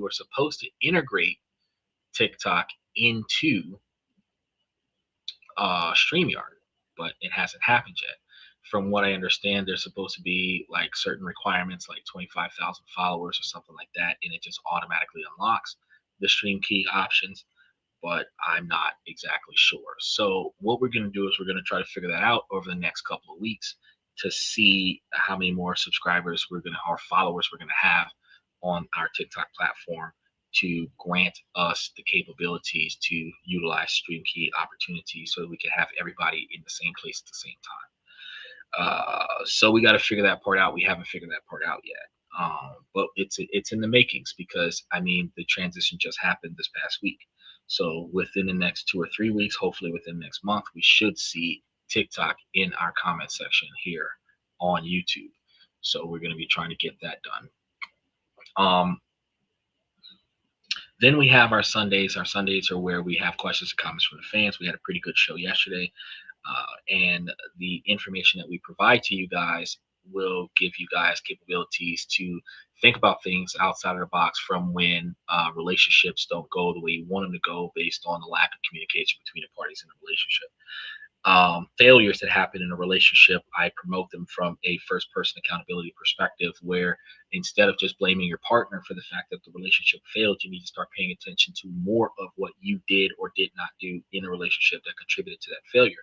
were supposed to integrate TikTok into StreamYard, but it hasn't happened yet. From what I understand, there's supposed to be like certain requirements, like 25,000 followers or something like that, and it just automatically unlocks the stream key options. But I'm not exactly sure. So what we're going to do is we're going to try to figure that out over the next couple of weeks to see how many more subscribers our followers we're going to have on our TikTok platform to grant us the capabilities to utilize stream key opportunities so that we can have everybody in the same place at the same time. So we got to figure that part out. We haven't figured that part out yet. But it's in the makings, because I mean the transition just happened this past week. So within the next 2 or 3 weeks, hopefully within the next month, we should see TikTok in our comment section here on YouTube. So we're going to be trying to get that done. Then we have our Sundays. Our Sundays are where we have questions and comments from the fans. We had a pretty good show yesterday. And the information that we provide to you guys will give you guys capabilities to think about things outside of the box from when relationships don't go the way you want them to go based on the lack of communication between the parties in a relationship. Failures that happen in a relationship, I promote them from a first person accountability perspective, where instead of just blaming your partner for the fact that the relationship failed, you need to start paying attention to more of what you did or did not do in a relationship that contributed to that failure.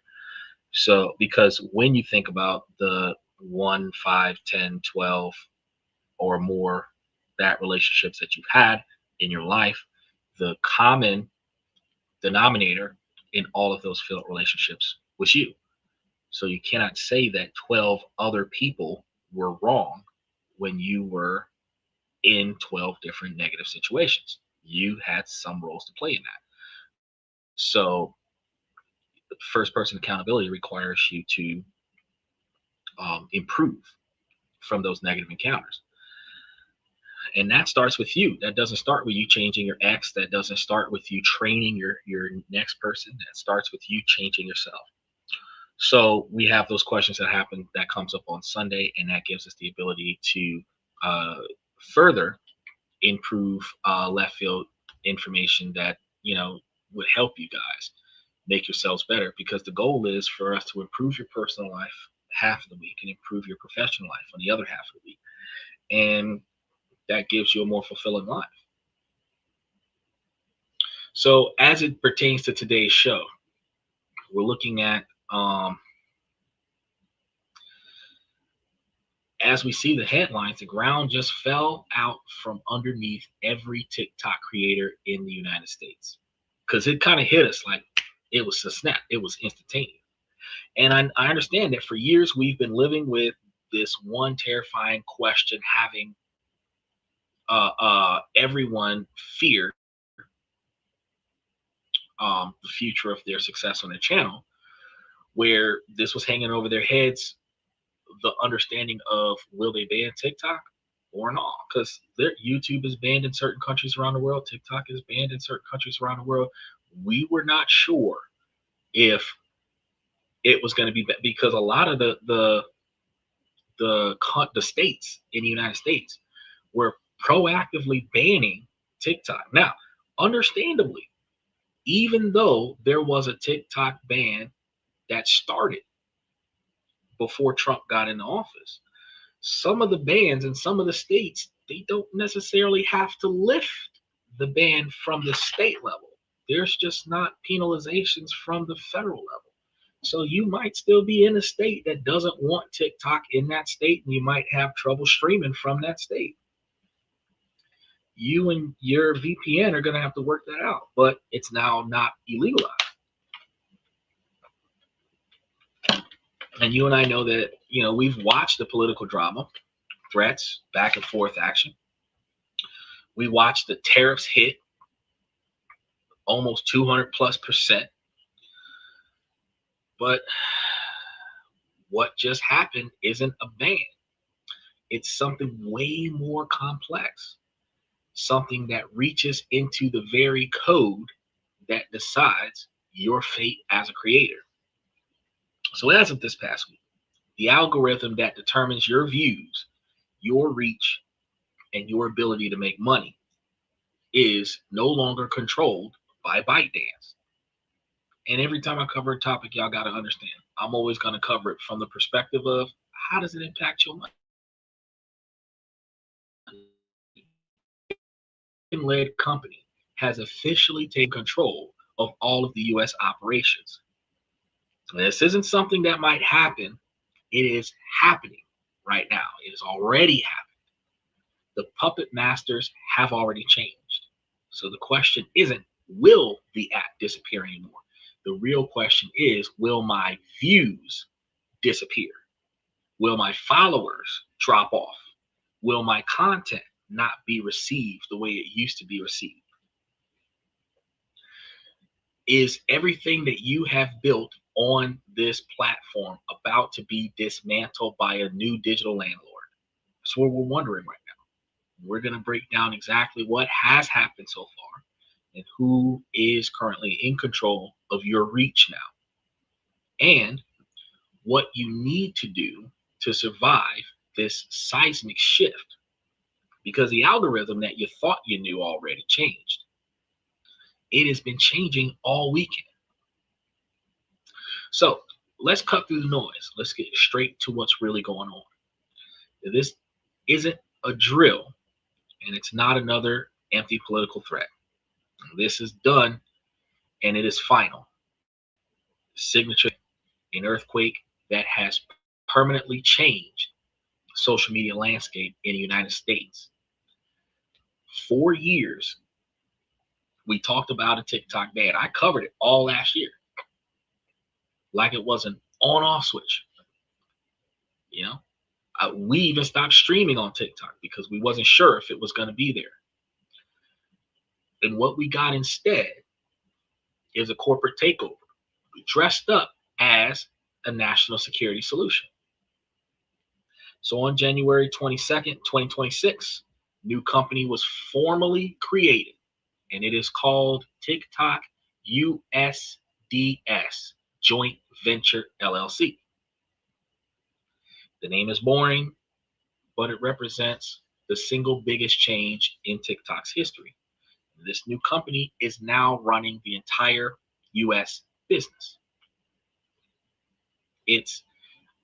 So, because when you think about the 1, 5, 10, 12 or more bad relationships that you've had in your life, the common denominator in all of those failed relationships was you. So you cannot say that 12 other people were wrong when you were in 12 different negative situations. You had some roles to play in that. So first person accountability requires you to improve from those negative encounters. And that starts with you. That doesn't start with you changing your ex. That doesn't start with you training your next person. That starts with you changing yourself. So we have those questions that comes up on Sunday, and that gives us the ability to further improve left field information that would help you guys make yourselves better, because the goal is for us to improve your personal life half of the week and improve your professional life on the other half of the week, and that gives you a more fulfilling life. So as it pertains to today's show, we're looking at as we see the headlines, the ground just fell out from underneath every TikTok creator in the United States, because it kind of hit us like it was a snap. It was instantaneous. And I understand that for years we've been living with this one terrifying question, having everyone fear the future of their success on their channel, where this was hanging over their heads, the understanding of, will they ban TikTok or not? Because YouTube is banned in certain countries around the world. TikTok is banned in certain countries around the world. We were not sure if it was going to be, because a lot of the states in the United States were proactively banning TikTok. Now, understandably, even though there was a TikTok ban that started before Trump got into office, some of the bans in some of the states, they don't necessarily have to lift the ban from the state level. There's just not penalizations from the federal level. So you might still be in a state that doesn't want TikTok in that state, and you might have trouble streaming from that state. You and your VPN are going to have to work that out, but it's now not illegalized. And you and I know that, we've watched the political drama, threats, back and forth action. We watched the tariffs hit almost 200+%. But what just happened isn't a ban. It's something way more complex, something that reaches into the very code that decides your fate as a creator. So as of this past week, the algorithm that determines your views, your reach, and your ability to make money is no longer controlled by ByteDance. And every time I cover a topic, y'all got to understand, I'm always going to cover it from the perspective of how does it impact your money? Led company has officially taken control of all of the U.S. operations. This isn't something that might happen. It is happening right now. It is already happening. The puppet masters have already changed. So the question isn't, will the app disappear anymore? The real question is, will my views disappear? Will my followers drop off? Will my content not be received the way it used to be received? Is everything that you have built on this platform about to be dismantled by a new digital landlord? That's what we're wondering right now. We're going to break down exactly what has happened so far and who is currently in control of your reach now, and what you need to do to survive this seismic shift, because the algorithm that you thought you knew already changed. It has been changing all weekend. So let's cut through the noise. Let's get straight to what's really going on. This isn't a drill, and it's not another empty political threat. This is done, and it is final. Signature, an earthquake that has permanently changed the social media landscape in the United States. 4 years, we talked about a TikTok ban. I covered it all last year, like it was an on-off switch. You know, we even stopped streaming on TikTok because we wasn't sure if it was going to be there. And what we got instead is a corporate takeover dressed up as a national security solution. So on January 22nd, 2026, new company was formally created, and it is called TikTok USDS Joint Venture LLC. The name is boring, but it represents the single biggest change in TikTok's history. This new company is now running the entire US business. It's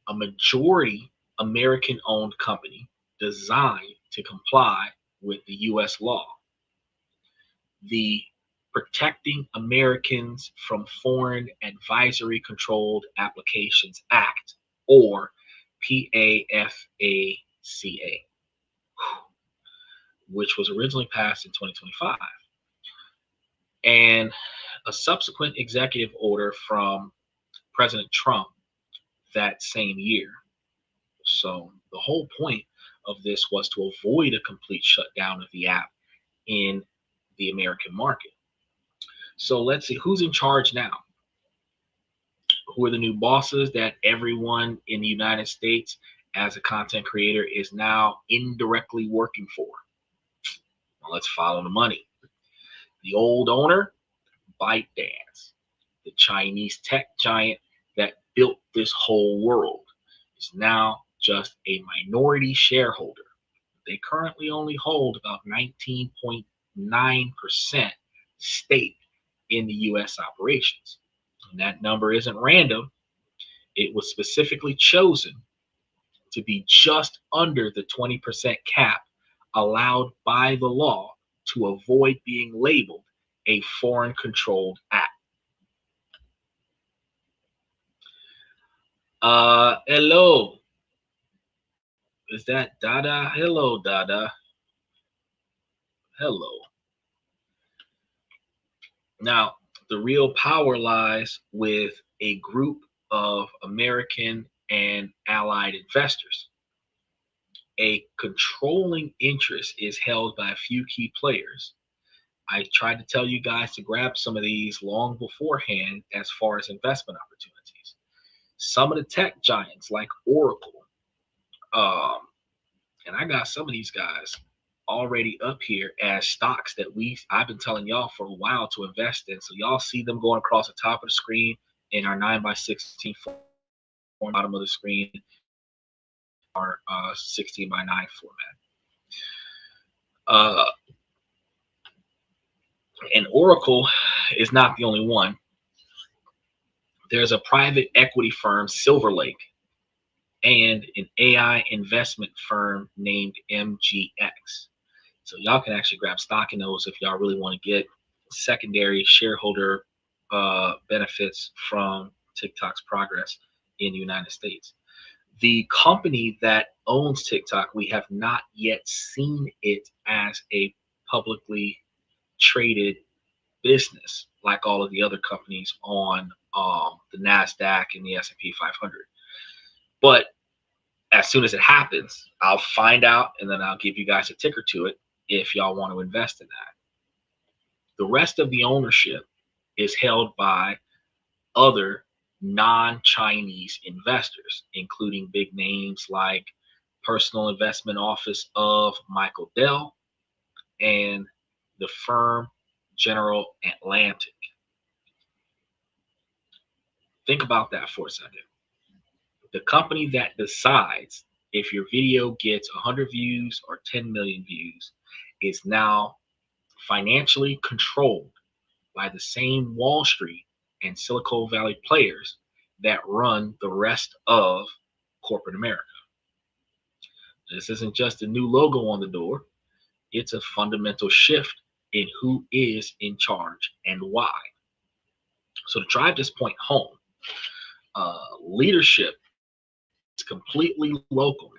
a majority American owned company designed to comply with the US law. The Protecting Americans from Foreign Advisory Controlled Applications Act, or PAFACA, which was originally passed in 2025. And a subsequent executive order from President Trump that same year. So the whole point of this was to avoid a complete shutdown of the app in the American market. So let's see who's in charge now. Who are the new bosses that everyone in the United States as a content creator is now indirectly working for? Well, let's follow the money. The old owner, ByteDance, the Chinese tech giant that built this whole world, is now just a minority shareholder. They currently only hold about 19.9% stake in the US operations. And that number isn't random. It was specifically chosen to be just under the 20% cap allowed by the law to avoid being labeled a foreign controlled app. Hello. Is that Dada? Hello, Dada. Hello. Now, the real power lies with a group of American and allied investors. A controlling interest is held by a few key players. I tried to tell you guys to grab some of these long beforehand as far as investment opportunities. Some of the tech giants like Oracle, um, and I got some of these guys already up here as stocks that I've been telling y'all for a while to invest in. So y'all see them going across the top of the screen in our 9x16 format, bottom of the screen, our 16x9 format. And Oracle is not the only one. There's a private equity firm, Silver Lake, and an AI investment firm named MGX. So y'all can actually grab stock in those if y'all really want to get secondary shareholder benefits from TikTok's progress in the United States. The company that owns TikTok, we have not yet seen it as a publicly traded business like all of the other companies on the Nasdaq and the S&P 500. But as soon as it happens, I'll find out and then I'll give you guys a ticker to it if y'all want to invest in that. The rest of the ownership is held by other non-Chinese investors, including big names like Personal Investment Office of Michael Dell and the firm General Atlantic. Think about that for a second. The company that decides if your video gets 100 views or 10 million views is now financially controlled by the same Wall Street and Silicon Valley players that run the rest of corporate America. This isn't just a new logo on the door, it's a fundamental shift in who is in charge and why. So, to drive this point home, leadership is completely local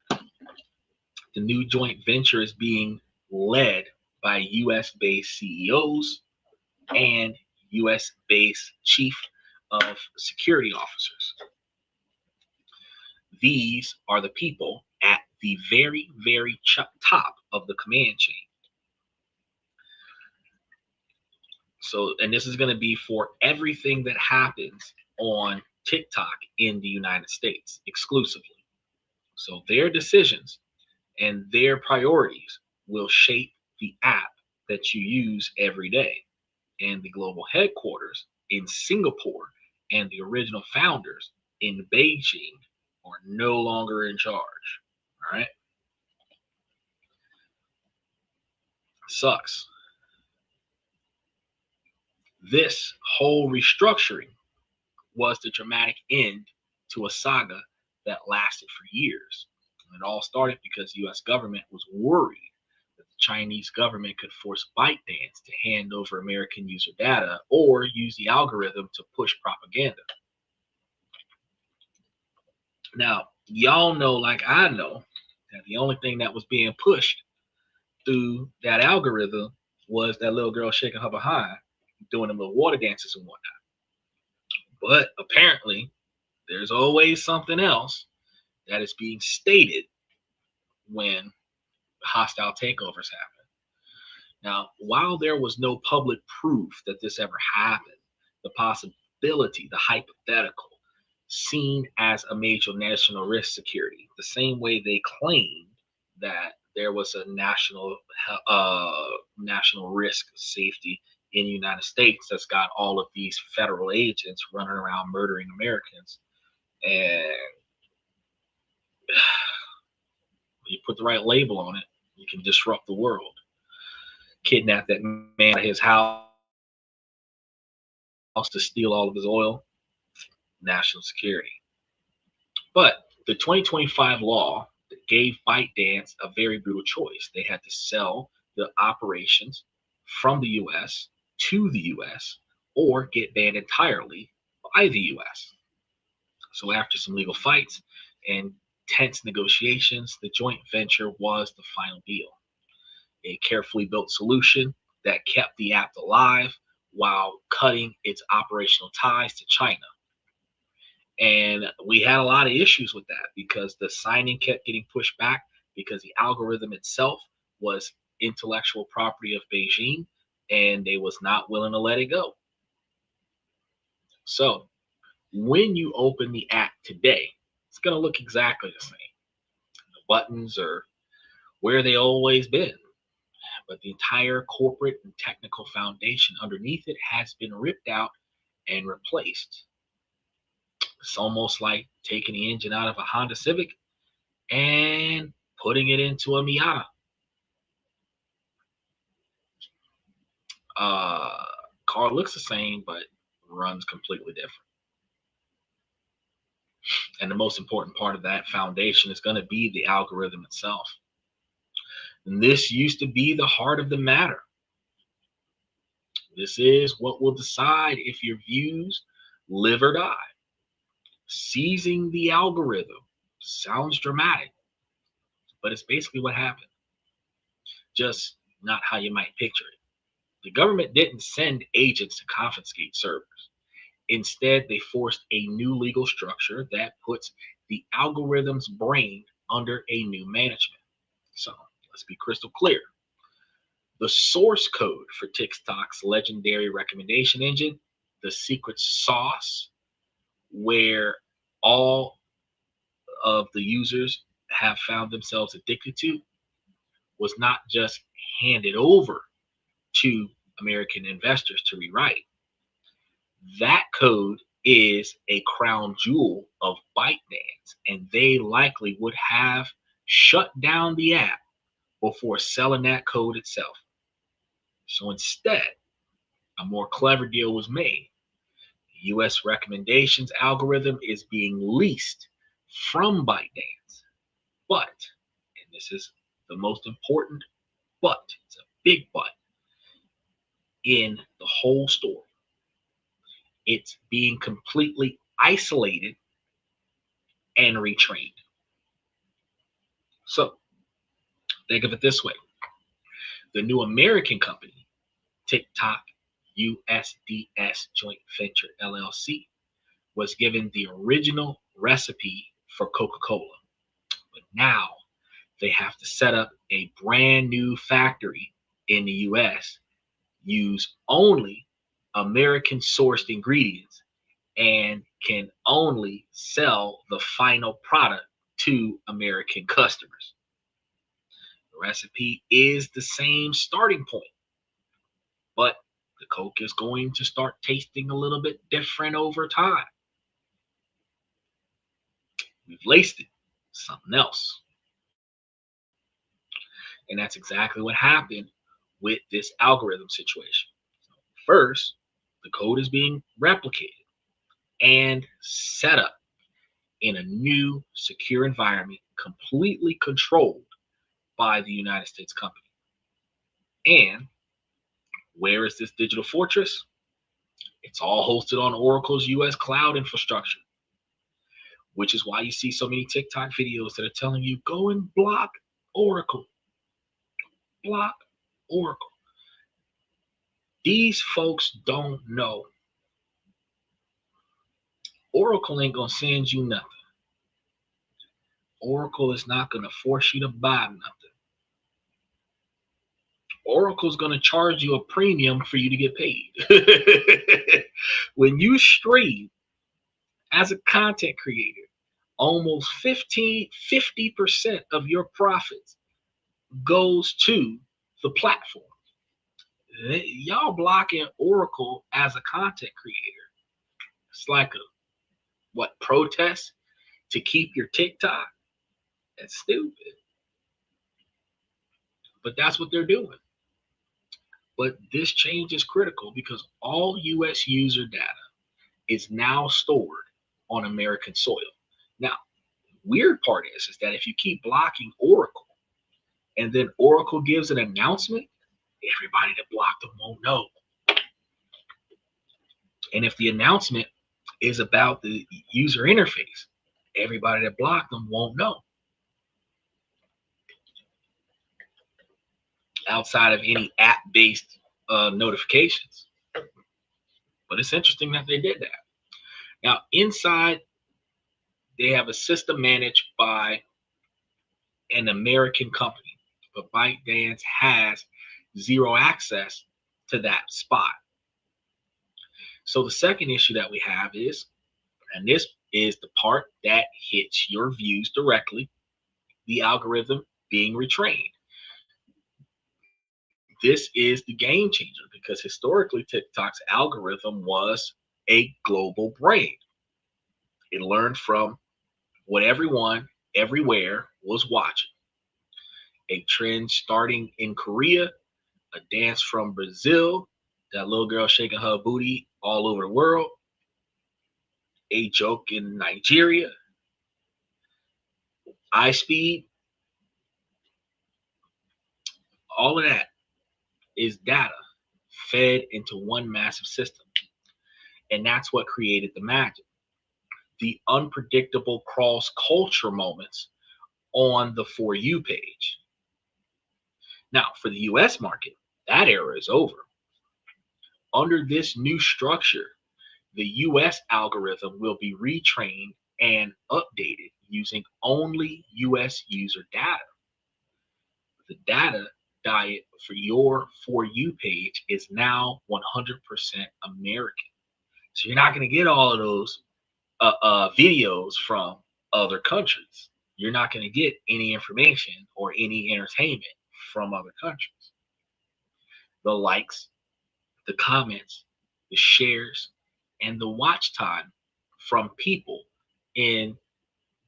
now. The new joint venture is being led by US based CEOs and US based chief of security officers. These are the people at the very, very top of the command chain. So, and this is going to be for everything that happens on TikTok in the United States exclusively. So, their decisions and their priorities will shape the app that you use every day. And the global headquarters in Singapore and the original founders in Beijing are no longer in charge. All right. Sucks. This whole restructuring was the dramatic end to a saga that lasted for years. And it all started because the US government was worried that the Chinese government could force ByteDance to hand over American user data or use the algorithm to push propaganda. Now, y'all know, like I know, that the only thing that was being pushed through that algorithm was that little girl shaking her behind, doing them little water dances and whatnot. But apparently, there's always something else that is being stated when hostile takeovers happen. Now, while there was no public proof that this ever happened, the possibility, the hypothetical, seen as a major national risk security, the same way they claimed that there was a national risk safety in the United States that's got all of these federal agents running around murdering Americans. And you put the right label on it, you can disrupt the world. Kidnap that man out of his house to steal all of his oil, national security. But the 2025 law gave ByteDance a very brutal choice. They had to sell the operations from the US to the US or get banned entirely by the US. So after some legal fights and tense negotiations, the joint venture was the final deal. A carefully built solution that kept the app alive while cutting its operational ties to China. And we had a lot of issues with that because the signing kept getting pushed back because the algorithm itself was intellectual property of Beijing and they was not willing to let it go. So when you open the app today, it's going to look exactly the same. The buttons are where they always been, but the entire corporate and technical foundation underneath it has been ripped out and replaced. It's almost like taking the engine out of a Honda Civic and putting it into a Miata. Uh, car looks the same, but runs completely different. And the most important part of that foundation is going to be the algorithm itself. And this used to be the heart of the matter. This is what will decide if your views live or die. Seizing the algorithm sounds dramatic, but it's basically what happened, just not how you might picture it. The government didn't send agents to confiscate servers. Instead, they forced a new legal structure that puts the algorithm's brain under a new management. So let's be crystal clear. The source code for TikTok's legendary recommendation engine, the secret sauce where all of the users have found themselves addicted to, was not just handed over to American investors to rewrite. That code is a crown jewel of ByteDance, and they likely would have shut down the app before selling that code itself. So instead, a more clever deal was made. The US recommendations algorithm is being leased from ByteDance. But, and this is the most important but, it's a big but, in the whole story, it's being completely isolated and retrained. So think of it this way. The new American company, TikTok USDS Joint Venture LLC, was given the original recipe for Coca-Cola. But now they have to set up a brand new factory in the US, use only American sourced ingredients, and can only sell the final product to American customers. The recipe is the same starting point, but the Coke is going to start tasting a little bit different over time. We've laced it something else. And that's exactly what happened with this algorithm situation. First, the code is being replicated and set up in a new secure environment completely controlled by the United States company. And where is this digital fortress? It's all hosted on Oracle's US cloud infrastructure, which is why you see so many TikTok videos that are telling you go and block Oracle, block Oracle. These folks don't know. Oracle ain't gonna send you nothing. Oracle is not gonna force you to buy nothing. Oracle's gonna charge you a premium for you to get paid. When you stream as a content creator, almost 50% of your profits goes to the platform. Y'all blocking Oracle as a content creator. It's like a protest to keep your TikTok? That's stupid. But that's what they're doing. But this change is critical because all US user data is now stored on American soil. Now, weird part is that if you keep blocking Oracle and then Oracle gives an announcement, everybody that blocked them won't know. And if the announcement is about the user interface, everybody that blocked them won't know. Outside of any app-based notifications. But it's interesting that they did that. Now, inside, they have a system managed by an American company, but ByteDance has zero access to that spot. So the second issue that we have is, and this is the part that hits your views directly, the algorithm being retrained. This is the game changer because historically TikTok's algorithm was a global brain. It learned from what everyone everywhere was watching. A trend starting in Korea, a dance from Brazil, That little girl shaking her booty all over the world, a joke in Nigeria, eye speed, all of that is data fed into one massive system. And that's what created the magic. The unpredictable cross culture moments on the For You page. Now, for the US market, that era is over. Under this new structure, the US algorithm will be retrained and updated using only US user data. The data diet for your For You page is now 100% American. So you're not going to get all of those videos from other countries. You're not going to get any information or any entertainment from other countries. The likes, the comments, the shares, and the watch time from people in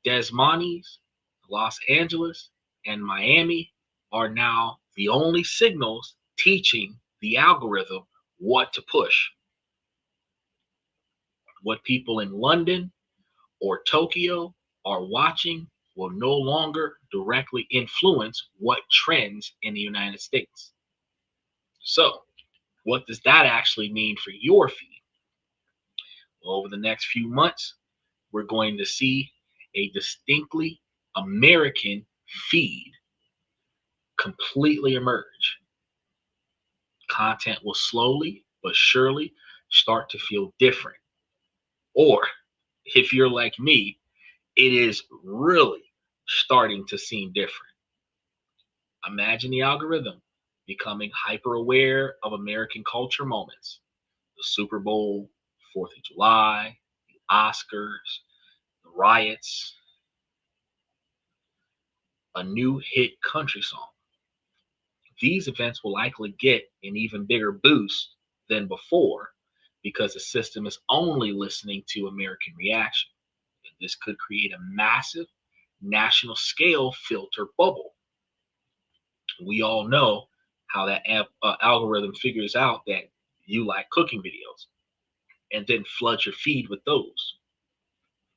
Des Moines, Los Angeles, and Miami are now the only signals teaching the algorithm what to push. What people in London or Tokyo are watching will no longer directly influence what trends in the United States. So, what does that actually mean for your feed? Well, over the next few months, we're going to see a distinctly American feed completely emerge. Content will slowly but surely start to feel different. Or, if you're like me, it is really starting to seem different. Imagine the algorithm becoming hyper aware of American culture moments: the Super Bowl, 4th of July, the Oscars, the riots, a new hit country song. These events will likely get an even bigger boost than before because the system is only listening to American reaction. And this could create a massive national scale filter bubble. We all know how that algorithm figures out that you like cooking videos and then floods your feed with those.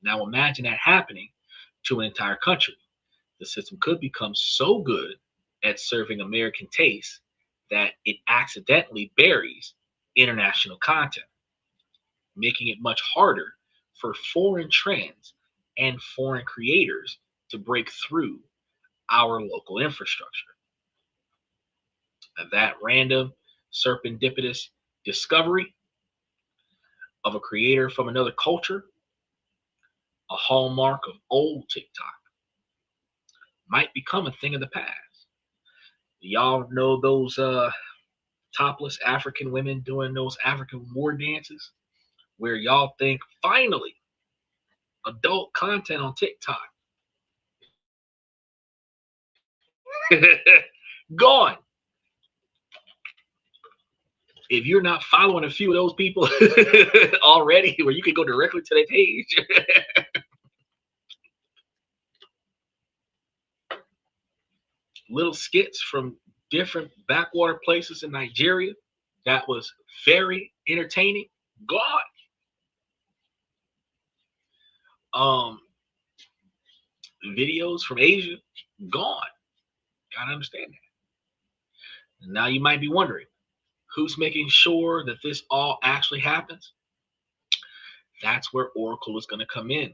Now imagine that happening to an entire country. The system could become so good at serving American tastes that it accidentally buries international content, making it much harder for foreign trends and foreign creators to break through our local infrastructure. That random serendipitous discovery of a creator from another culture, a hallmark of old TikTok, might become a thing of the past. Y'all know those topless African women doing those African war dances where y'all think finally adult content on TikTok gone. If you're not following a few of those people already, where you can go directly to their page, little skits from different backwater places in Nigeria that was very entertaining, gone. Um, Videos from Asia, gone. Gotta understand that. Now you might be wondering, who's making sure that this all actually happens? That's where Oracle is going to come in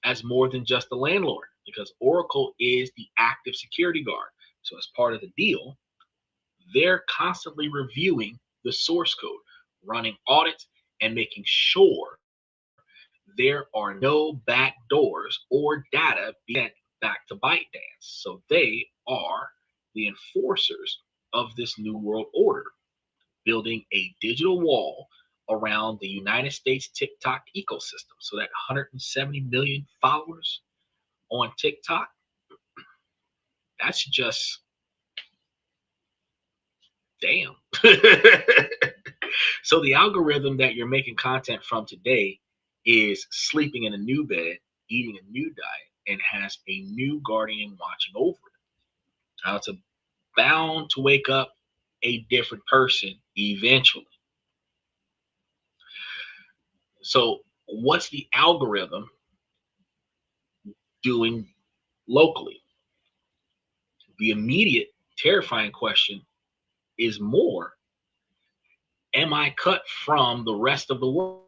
as more than just the landlord, because Oracle is the active security guard. So, as part of the deal, they're constantly reviewing the source code, running audits, and making sure there are no back doors or data being sent back to ByteDance. So, they are the enforcers of this new world order, building a digital wall around the United States TikTok ecosystem. So that 170 million followers on TikTok, that's just damn. So the algorithm that you're making content from today is sleeping in a new bed, eating a new diet, and has a new guardian watching over it. Now it's bound to wake up a different person eventually. So, what's the algorithm doing locally? The immediate terrifying question is more, am I cut from the rest of the world?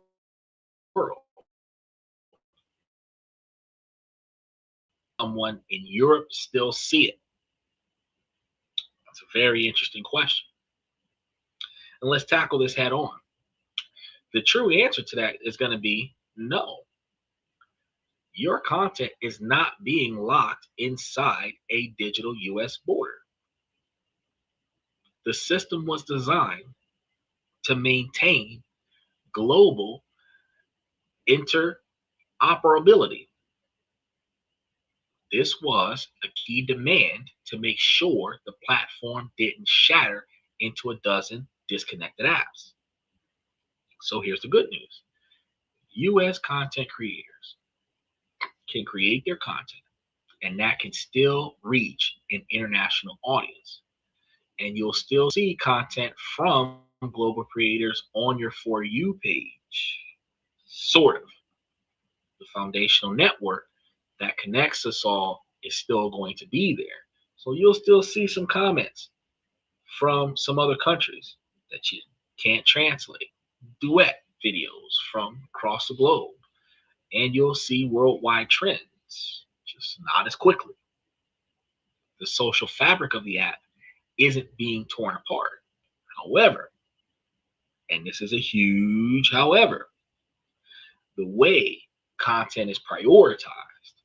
Someone in Europe still see it? That's a very interesting question. And let's tackle this head on. The true answer to that is going to be no. Your content is not being locked inside a digital US border. The system was designed to maintain global interoperability. This was a key demand to make sure the platform didn't shatter into a dozen disconnected apps. So here's the good news: US content creators can create their content, and that can still reach an international audience. And you'll still see content from global creators on your For You page. Sort of. The foundational network that connects us all is still going to be there. So you'll still see some comments from some other countries that you can't translate, duet videos from across the globe, and you'll see worldwide trends, just not as quickly. The social fabric of the app isn't being torn apart. However, and this is a huge however, the way content is prioritized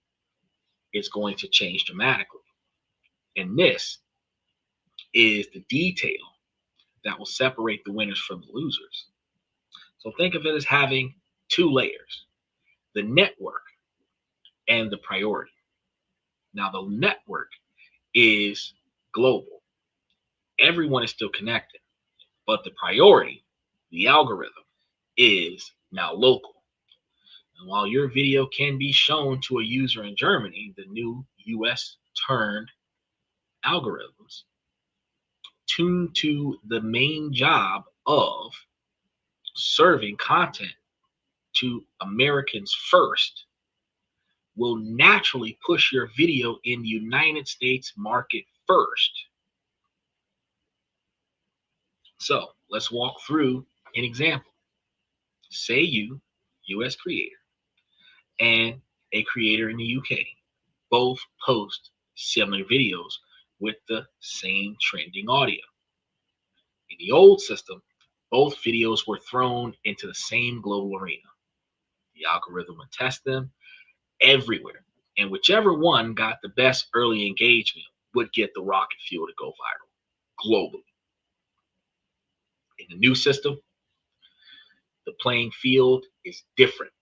is going to change dramatically. And this is the detail that will separate the winners from the losers. So think of it as having two layers: the network and the priority. Now, the network is global, everyone is still connected, but the priority, the algorithm, is now local. And while your video can be shown to a user in Germany, the new US turned algorithms tuned to the main job of serving content to Americans first will naturally push your video in the United States market first. So let's walk through an example. Say you, US creator, and a creator in the UK both post similar videos with the same trending audio. In the old system, both videos were thrown into the same global arena. The algorithm would test them everywhere, and whichever one got the best early engagement would get the rocket fuel to go viral globally. In the new system, the playing field is different.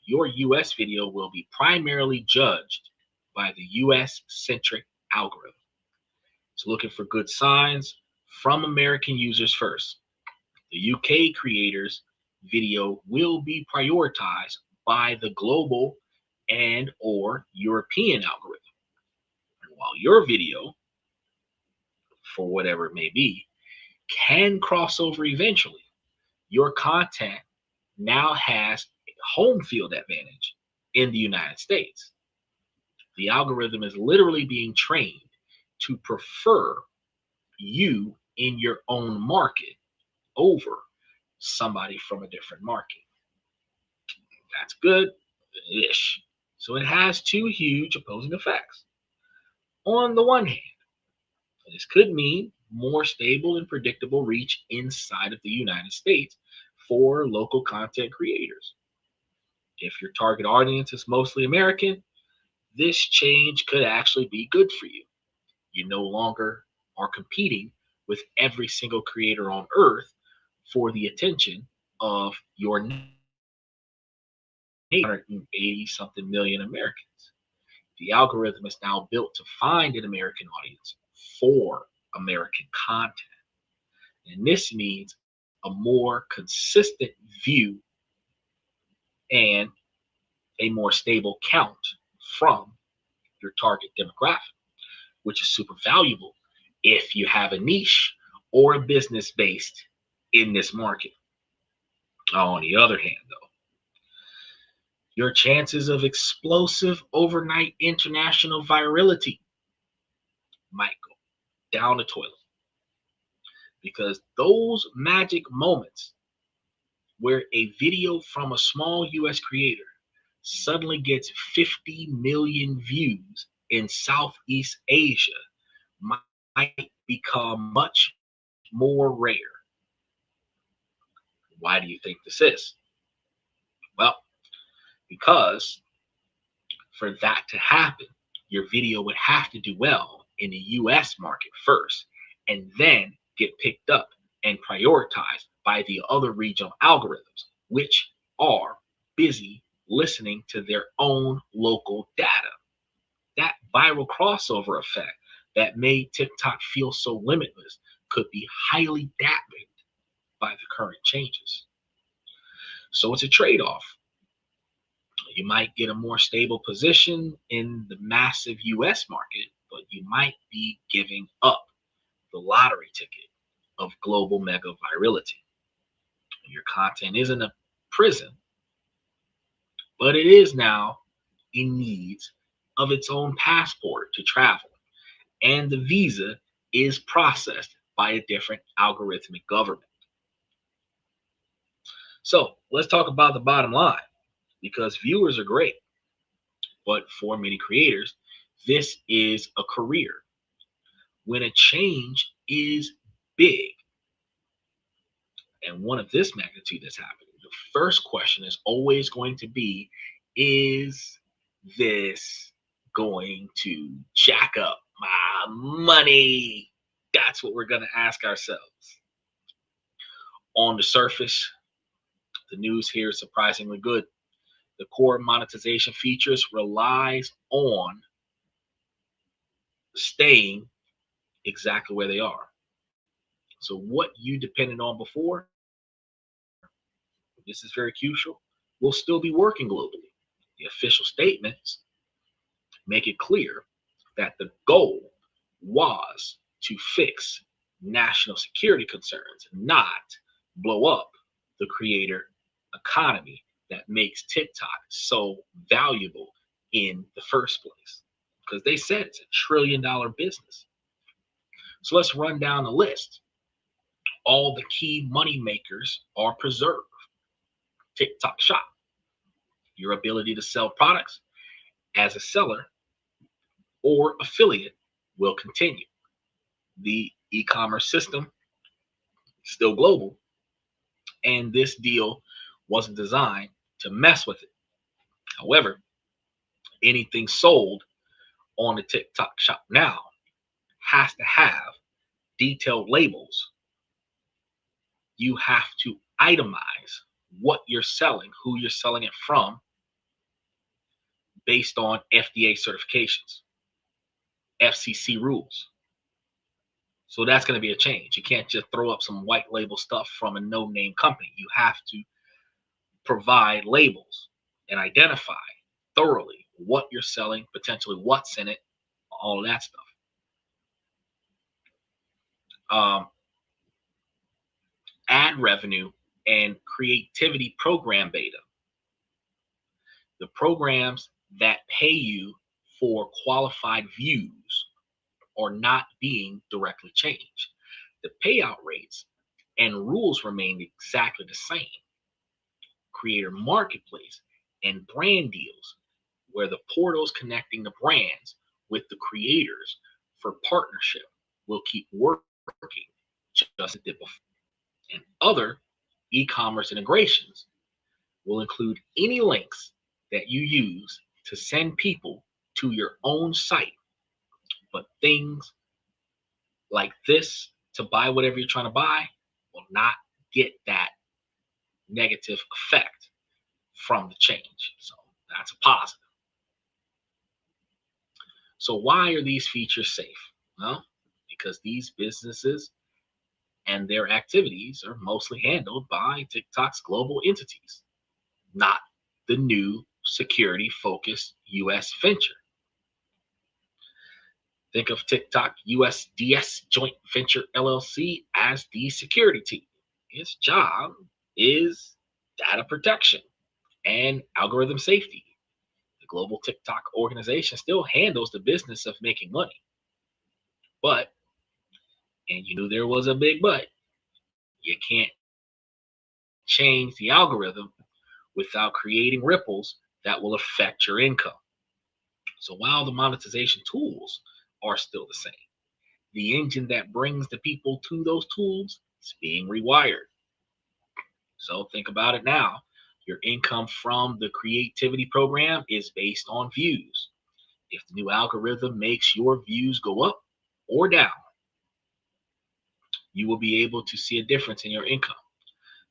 Your US video will be primarily judged by the US centric algorithm. It's looking for good signs from American users first. The UK creators video will be prioritized by the global and or European algorithm. And while your video, for whatever it may be, can cross over eventually, your content now has a home field advantage in the United States. The algorithm is literally being trained to prefer you in your own market over somebody from a different market. That's good ish. So it has two huge opposing effects. On the one hand, this could mean more stable and predictable reach inside of the United States for local content creators. If your target audience is mostly American, this change could actually be good for you. You no longer are competing with every single creator on earth for the attention of your 180 something million Americans. The algorithm is now built to find an American audience for American content. And this means a more consistent view and a more stable count from your target demographic, which is super valuable if you have a niche or a business based in this market. On the other hand, though, your chances of explosive overnight international virality might go down the toilet because those magic moments where a video from a small US creator suddenly gets 50 million views in Southeast Asia might become much more rare. Why do you think this is? Well, because for that to happen, your video would have to do well in the US market first and then get picked up and prioritized by the other regional algorithms, which are busy listening to their own local data. That viral crossover effect that made TikTok feel so limitless could be highly dampened by the current changes. So it's a trade off. You might get a more stable position in the massive US market, but you might be giving up the lottery ticket of global mega virality. Your content isn't a prison, but it is now in need of its own passport to travel, and the visa is processed by a different algorithmic government. So let's talk about the bottom line because viewers are great, but for many creators, this is a career. When a change is big and one of this magnitude that's happening, the first question is always going to be, is this going to jack up my money? That's what we're going to ask ourselves. On the surface, the news here is surprisingly good. The core monetization features relies on staying exactly where they are. So what you depended on before, this is very crucial, will still be working globally. The official statements make it clear that the goal was to fix national security concerns, not blow up the creator economy that makes TikTok so valuable in the first place. Because they said it's $1 trillion business. So let's run down the list. All the key money makers are preserved. TikTok Shop, your ability to sell products as a seller or affiliate will continue. The e-commerce system is still global, and this deal wasn't designed to mess with it. However, anything sold on the TikTok Shop now has to have detailed labels. You have to itemize what you're selling, who you're selling it from, based on FDA certifications, FCC rules. So that's going to be a change. You can't just throw up some white label stuff from a no name company. You have to provide labels and identify thoroughly what you're selling, potentially what's in it, all of that stuff. Um, Ad revenue and creativity program beta. The programs that pay you for qualified views are not being directly changed. The payout rates and rules remain exactly the same. Creator marketplace and brand deals, where the portals connecting the brands with the creators for partnership will keep working just as it did before. And other e-commerce integrations will include any links that you use to send people to your own site. But things like this to buy whatever you're trying to buy will not get that negative effect from the change. So that's a positive. So why are these features safe? Well, because these businesses and their activities are mostly handled by TikTok's global entities, not the new security focused US venture. Think of TikTok USDS Joint Venture LLC as the security team. Its job is data protection, and algorithm safety. The global TikTok organization still handles the business of making money. But, and you knew there was a big but, you can't change the algorithm without creating ripples that will affect your income. So while the monetization tools are still the same, the engine that brings the people to those tools is being rewired. So think about it now. Your income from the creativity program is based on views. If the new algorithm makes your views go up or down, you will be able to see a difference in your income.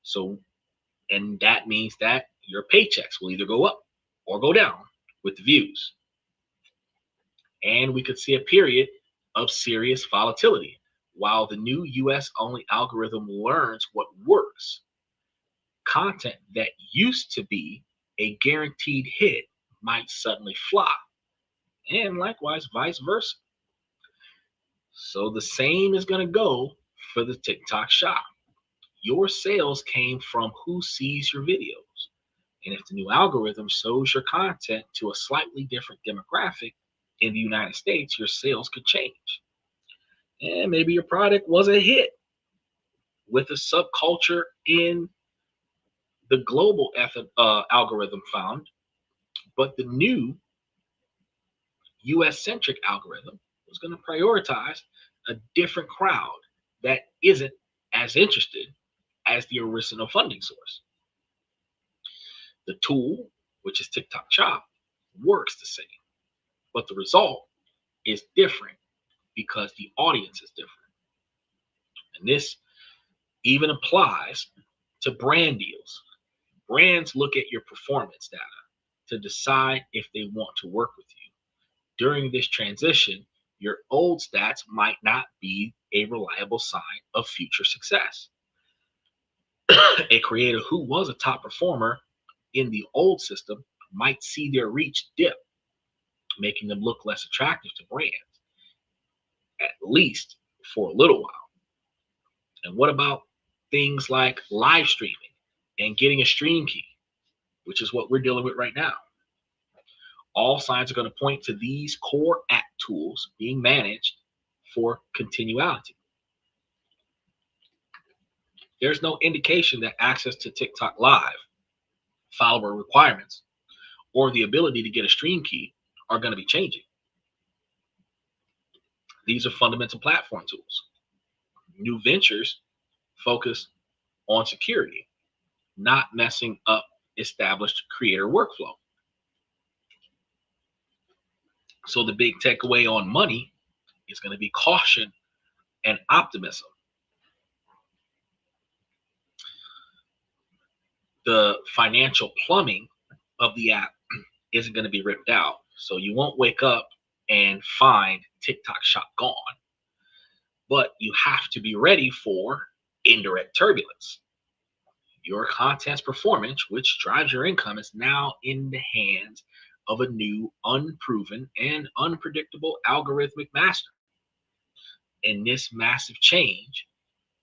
So, and that means that your paychecks will either go up or go down with the views. And we could see a period of serious volatility while the new US only algorithm learns what works. Content that used to be a guaranteed hit might suddenly flop, and likewise vice versa. So the same is going to go for the TikTok shop. Your sales came from who sees your videos. And if the new algorithm shows your content to a slightly different demographic in the United States, your sales could change. And maybe your product was a hit with a subculture in the global algorithm found, but the new US centric algorithm was going to prioritize a different crowd that isn't as interested as the original funding source. The tool, which is TikTok Shop, works the same, but the result is different because the audience is different. And this even applies to brand deals. Brands look at your performance data to decide if they want to work with you. During this transition, your old stats might not be a reliable sign of future success. A creator who was a top performer in the old system might see their reach dip, making them look less attractive to brands, at least for a little while. And what about things like live streaming and getting a stream key, which is what we're dealing with right now? All signs are going to point to these core app tools being managed for continuality. There's no indication that access to TikTok Live, follower requirements, or the ability to get a stream key are going to be changing. These are fundamental platform tools. New ventures focus on security, not messing up established creator workflow. So the big takeaway on money is going to be caution and optimism. The financial plumbing of the app isn't going to be ripped out. So you won't wake up and find TikTok Shop gone, but you have to be ready for indirect turbulence. Your content's performance, which drives your income, is now in the hands of a new, unproven, and unpredictable algorithmic master. And this massive change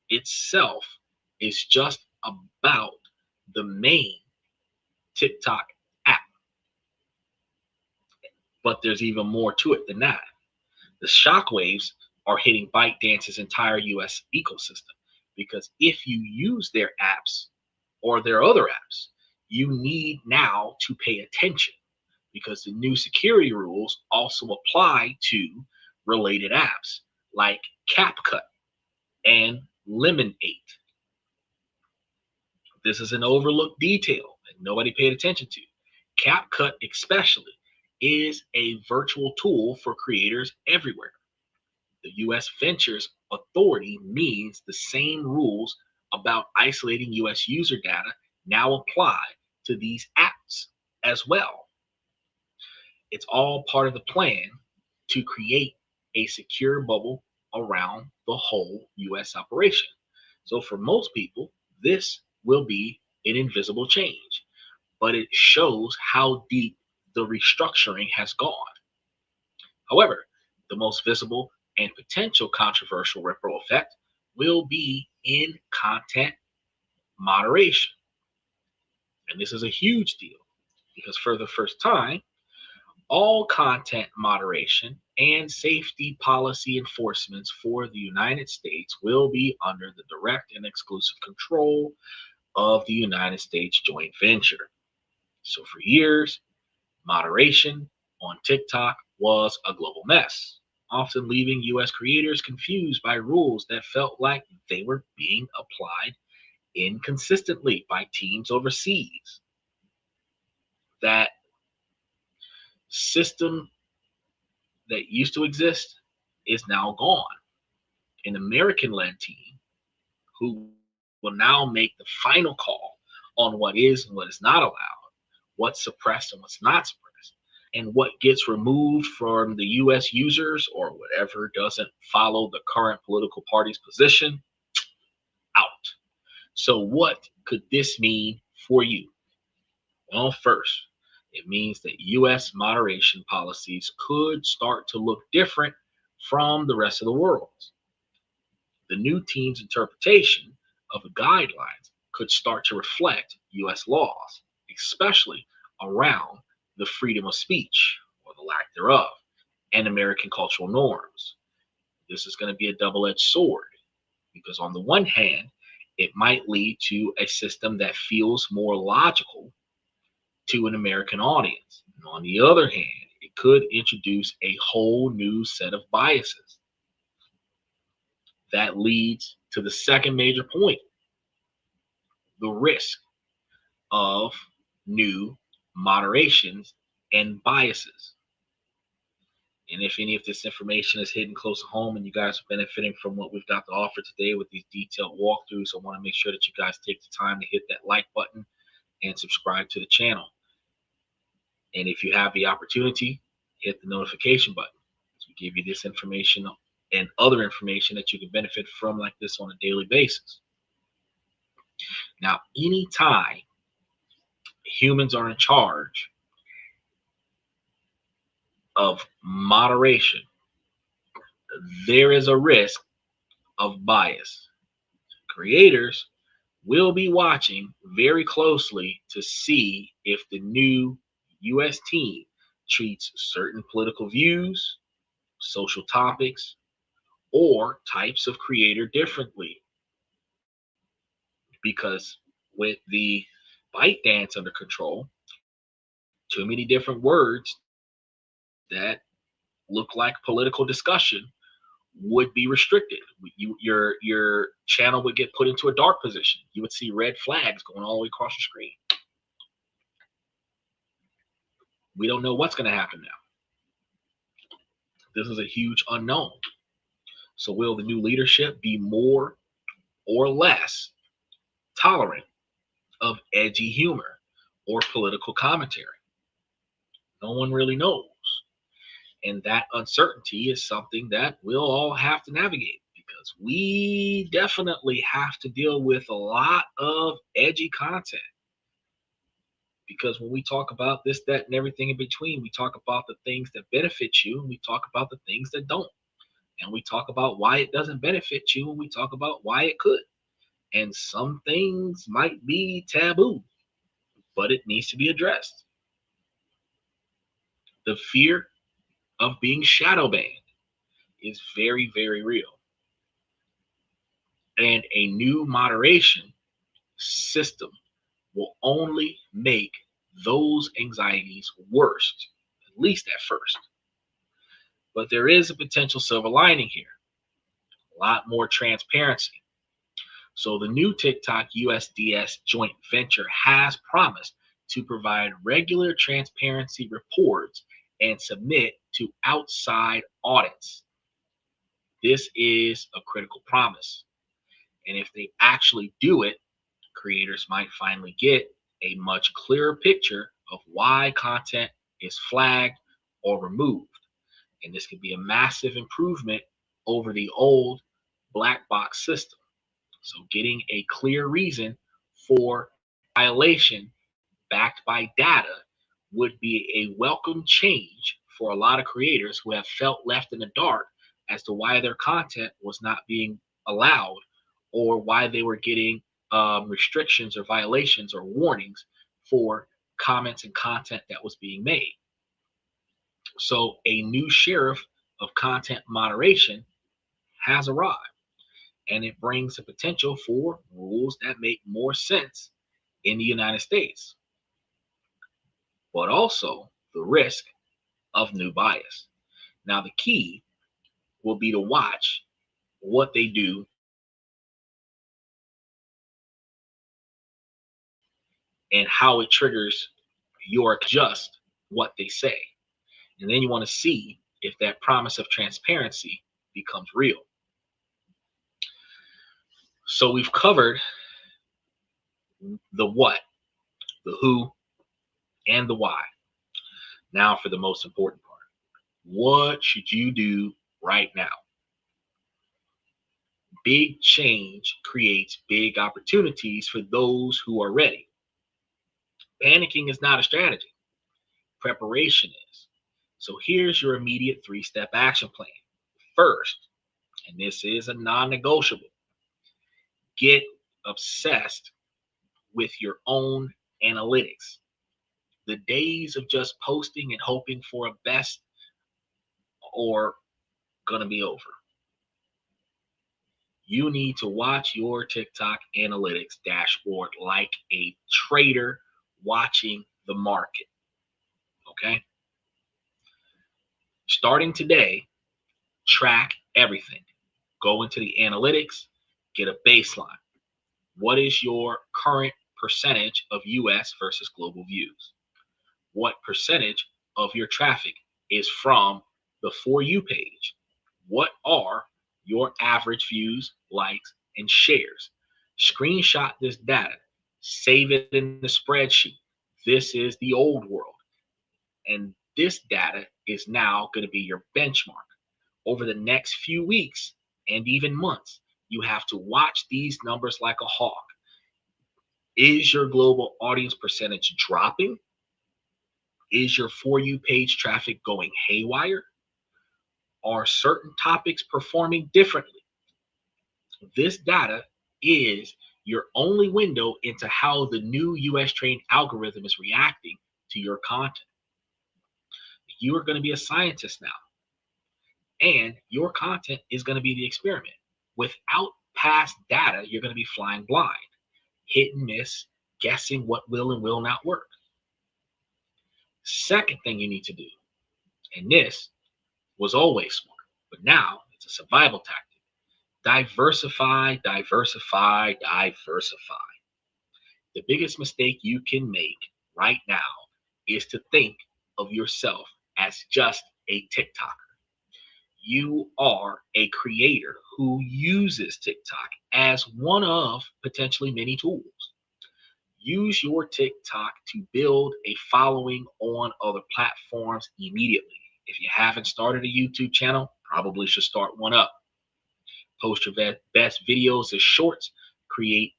itself is just about the main TikTok app. But there's even more to it than that. The shockwaves are hitting ByteDance's entire US ecosystem because if you use their apps or their other apps, you need now to pay attention because the new security rules also apply to related apps like CapCut and Lemonade. This is an overlooked detail that nobody paid attention to. CapCut, especially, is a virtual tool for creators everywhere. The US Ventures Authority means the same rules about isolating US user data now apply to these apps as well. It's all part of the plan to create a secure bubble around the whole US operation. So for most people, this will be an invisible change, but it shows how deep the restructuring has gone. However, the most visible and potential controversial ripple effect will be in content moderation. And this is a huge deal because for the first time, all content moderation and safety policy enforcements for the United States will be under the direct and exclusive control of the United States joint venture. So for years, moderation on TikTok was a global mess, often leaving US creators confused by rules that felt like they were being applied inconsistently by teams overseas. That system that used to exist is now gone. An American led team who will now make the final call on what is and what is not allowed, what's suppressed and what's not suppressed, and what gets removed from the US users or whatever doesn't follow the current political party's position, out. So, what could this mean for you? Well, first, it means that US moderation policies could start to look different from the rest of the world. The new team's interpretation of the guidelines could start to reflect US laws, especially around the freedom of speech or the lack thereof and American cultural norms. This is going to be a double edged sword because, on the one hand, it might lead to a system that feels more logical to an American audience. And on the other hand, it could introduce a whole new set of biases. That leads to the second major point, the risk of new moderations and biases. And if any of this information is hitting close to home and you guys are benefiting from what we've got to offer today with these detailed walkthroughs, I want to make sure that you guys take the time to hit that like button and subscribe to the channel. And if you have the opportunity, hit the notification button. So we give you this information and other information that you can benefit from like this on a daily basis. Now, anytime humans are in charge of moderation, there is a risk of bias. Creators will be watching very closely to see if the new US team treats certain political views, social topics, or types of creator differently. Because with the ByteDance under control, too many different words that look like political discussion would be restricted. Your channel would get put into a dark position. You would see red flags going all the way across the screen. We don't know what's going to happen now. This is a huge unknown. So will the new leadership be more or less tolerant of edgy humor or political commentary? No one really knows. And that uncertainty is something that we'll all have to navigate because we definitely have to deal with a lot of edgy content. Because when we talk about this, that, and everything in between, we talk about the things that benefit you and we talk about the things that don't. And we talk about why it doesn't benefit you and we talk about why it could. And some things might be taboo, but it needs to be addressed. The fear of being shadow banned is very, very real. And a new moderation system will only make those anxieties worse, at least at first. But there is a potential silver lining here, a lot more transparency. So the new TikTok USDS joint venture has promised to provide regular transparency reports and submit to outside audits. This is a critical promise. And if they actually do it, creators might finally get a much clearer picture of why content is flagged or removed. And this could be a massive improvement over the old black box system. So getting a clear reason for violation backed by data would be a welcome change for a lot of creators who have felt left in the dark as to why their content was not being allowed or why they were getting restrictions or violations or warnings for comments and content that was being made. So a new sheriff of content moderation has arrived, and it brings the potential for rules that make more sense in the United States, but also the risk of new bias. Now, the key will be to watch what they do and how it triggers your just what they say. And then you want to see if that promise of transparency becomes real. So we've covered the what, the who, and the why. Now for the most important part. What should you do right now? Big change creates big opportunities for those who are ready. Panicking is not a strategy. Preparation is. So here's your immediate 3-step action plan. First, and this is a non-negotiable, get obsessed with your own analytics. The days of just posting and hoping for a best are going to be over. You need to watch your TikTok analytics dashboard like a trader watching the market. Okay? Starting today, track everything. Go into the analytics, get a baseline. What is your current percentage of US versus global views? What percentage of your traffic is from the For You page? What are your average views, likes, and shares? Screenshot this data, save it in the spreadsheet. This is the old world. And this data is now going to be your benchmark. Over the next few weeks and even months, you have to watch these numbers like a hawk. Is your global audience percentage dropping? Is your For You page traffic going haywire? Are certain topics performing differently? This data is your only window into how the new US trained algorithm is reacting to your content. You are going to be a scientist now, and your content is going to be the experiment. Without past data, you're going to be flying blind, hit and miss, guessing what will and will not work. Second thing you need to do, and this was always smart, but now it's a survival tactic. Diversify, diversify, diversify. The biggest mistake you can make right now is to think of yourself as just a TikToker. You are a creator who uses TikTok as one of potentially many tools. Use your TikTok to build a following on other platforms immediately. If you haven't started a YouTube channel, probably should start one up. Post your best videos as shorts, create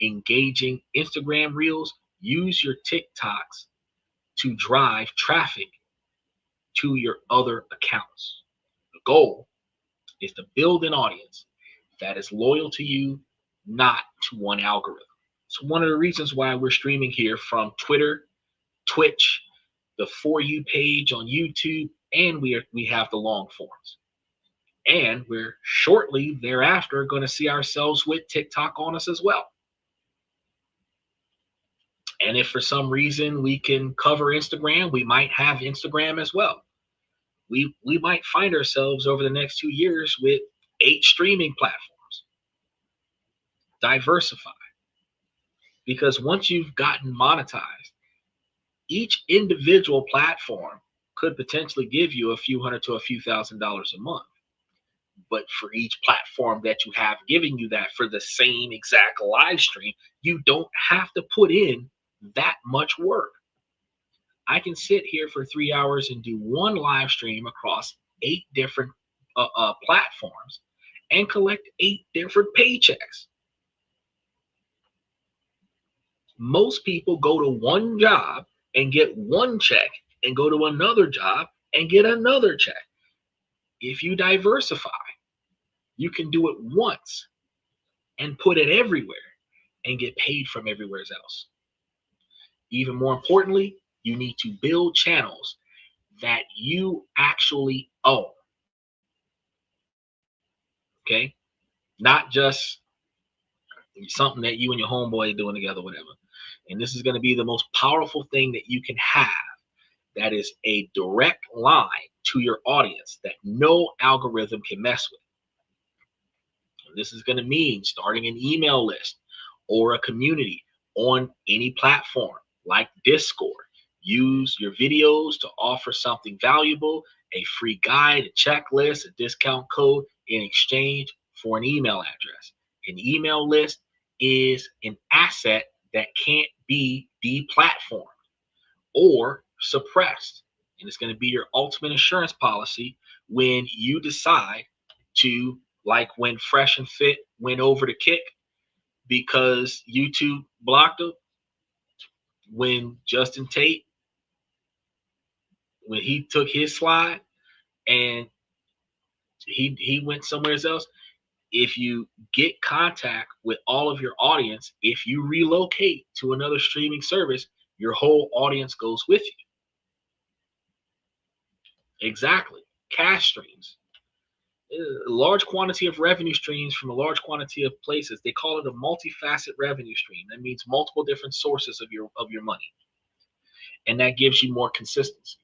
engaging Instagram reels, use your TikToks to drive traffic to your other accounts. The goal is to build an audience that is loyal to you, not to one algorithm. So one of the reasons why we're streaming here from Twitter, Twitch, the For You page on YouTube, and we have the long forms. And we're shortly thereafter going to see ourselves with TikTok on us as well. And if for some reason we can cover Instagram, we might have Instagram as well. We might find ourselves over the next 2 years with 8 streaming platforms. Diversify. Because once you've gotten monetized, each individual platform could potentially give you a few hundred to a few $1,000s a month. But for each platform that you have giving you that for the same exact live stream, you don't have to put in that much work. I can sit here for 3 hours and do one live stream across 8 different platforms and collect 8 different paychecks. Most people go to one job and get one check and go to another job and get another check. If you diversify, you can do it once and put it everywhere and get paid from everywhere else. Even more importantly, you need to build channels that you actually own. Okay? Not just something that you and your homeboy are doing together, whatever. And this is going to be the most powerful thing that you can have. That is a direct line to your audience that no algorithm can mess with. And this is going to mean starting an email list or a community on any platform like Discord. Use your videos to offer something valuable, a free guide, a checklist, a discount code in exchange for an email address. An email list is an asset that can't be deplatformed or suppressed. And it's going to be your ultimate insurance policy when you decide to, like when Fresh and Fit went over to Kick because YouTube blocked them, when Justin Tate, when he took his slide and he went somewhere else. If you get contact with all of your audience, if you relocate to another streaming service, your whole audience goes with you. Exactly. Cash streams. A large quantity of revenue streams from a large quantity of places. They call it a multifaceted revenue stream. That means multiple different sources of your money. And that gives you more consistency.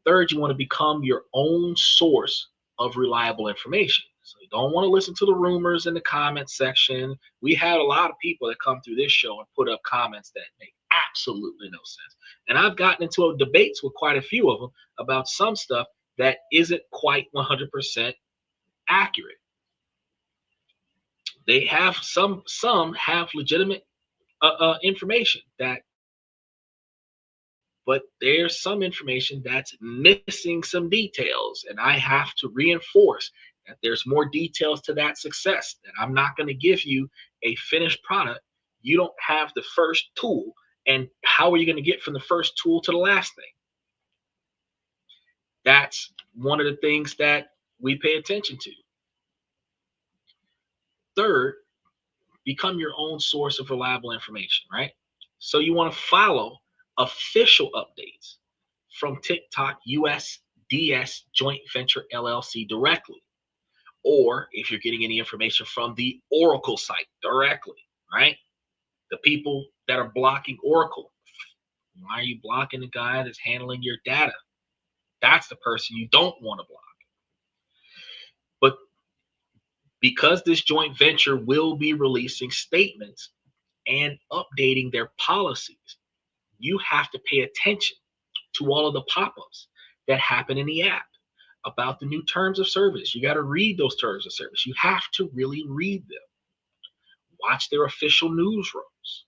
Third, you want to become your own source of reliable information. So you don't want to listen to the rumors in the comment section. We had a lot of people that come through this show and put up comments that make absolutely no sense. And I've gotten into debates with quite a few of them about some stuff that isn't quite 100% accurate. They have some have legitimate information that, but there's some information that's missing some details, and I have to reinforce that there's more details to that success. That I'm not going to give you a finished product. You don't have the first tool, and how are you going to get from the first tool to the last thing? That's one of the things that we pay attention to. Third, become your own source of reliable information, right? So you want to follow official updates from TikTok USDS Joint Venture LLC directly. Or if you're getting any information from the Oracle site directly, right? The people that are blocking Oracle. Why are you blocking the guy that's handling your data? That's the person you don't want to block. But because this joint venture will be releasing statements and updating their policies, you have to pay attention to all of the pop-ups that happen in the app about the new terms of service. You got to read those terms of service. You have to really read them. Watch their official newsrooms.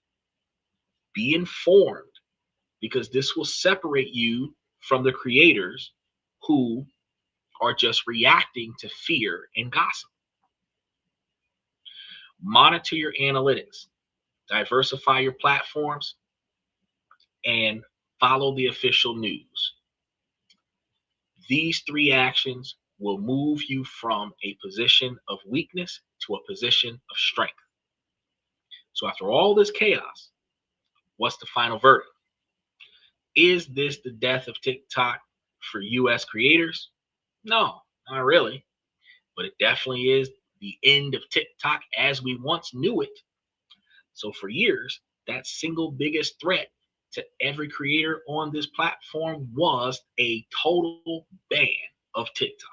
Be informed, because this will separate you from the creators who are just reacting to fear and gossip. Monitor your analytics. Diversify your platforms and follow the official news. These three actions will move you from a position of weakness to a position of strength. So after all this chaos, what's the final verdict? Is this the death of TikTok for US creators? No, not really. But it definitely is the end of TikTok as we once knew it. So for years, that single biggest threat to every creator on this platform was a total ban of TikTok.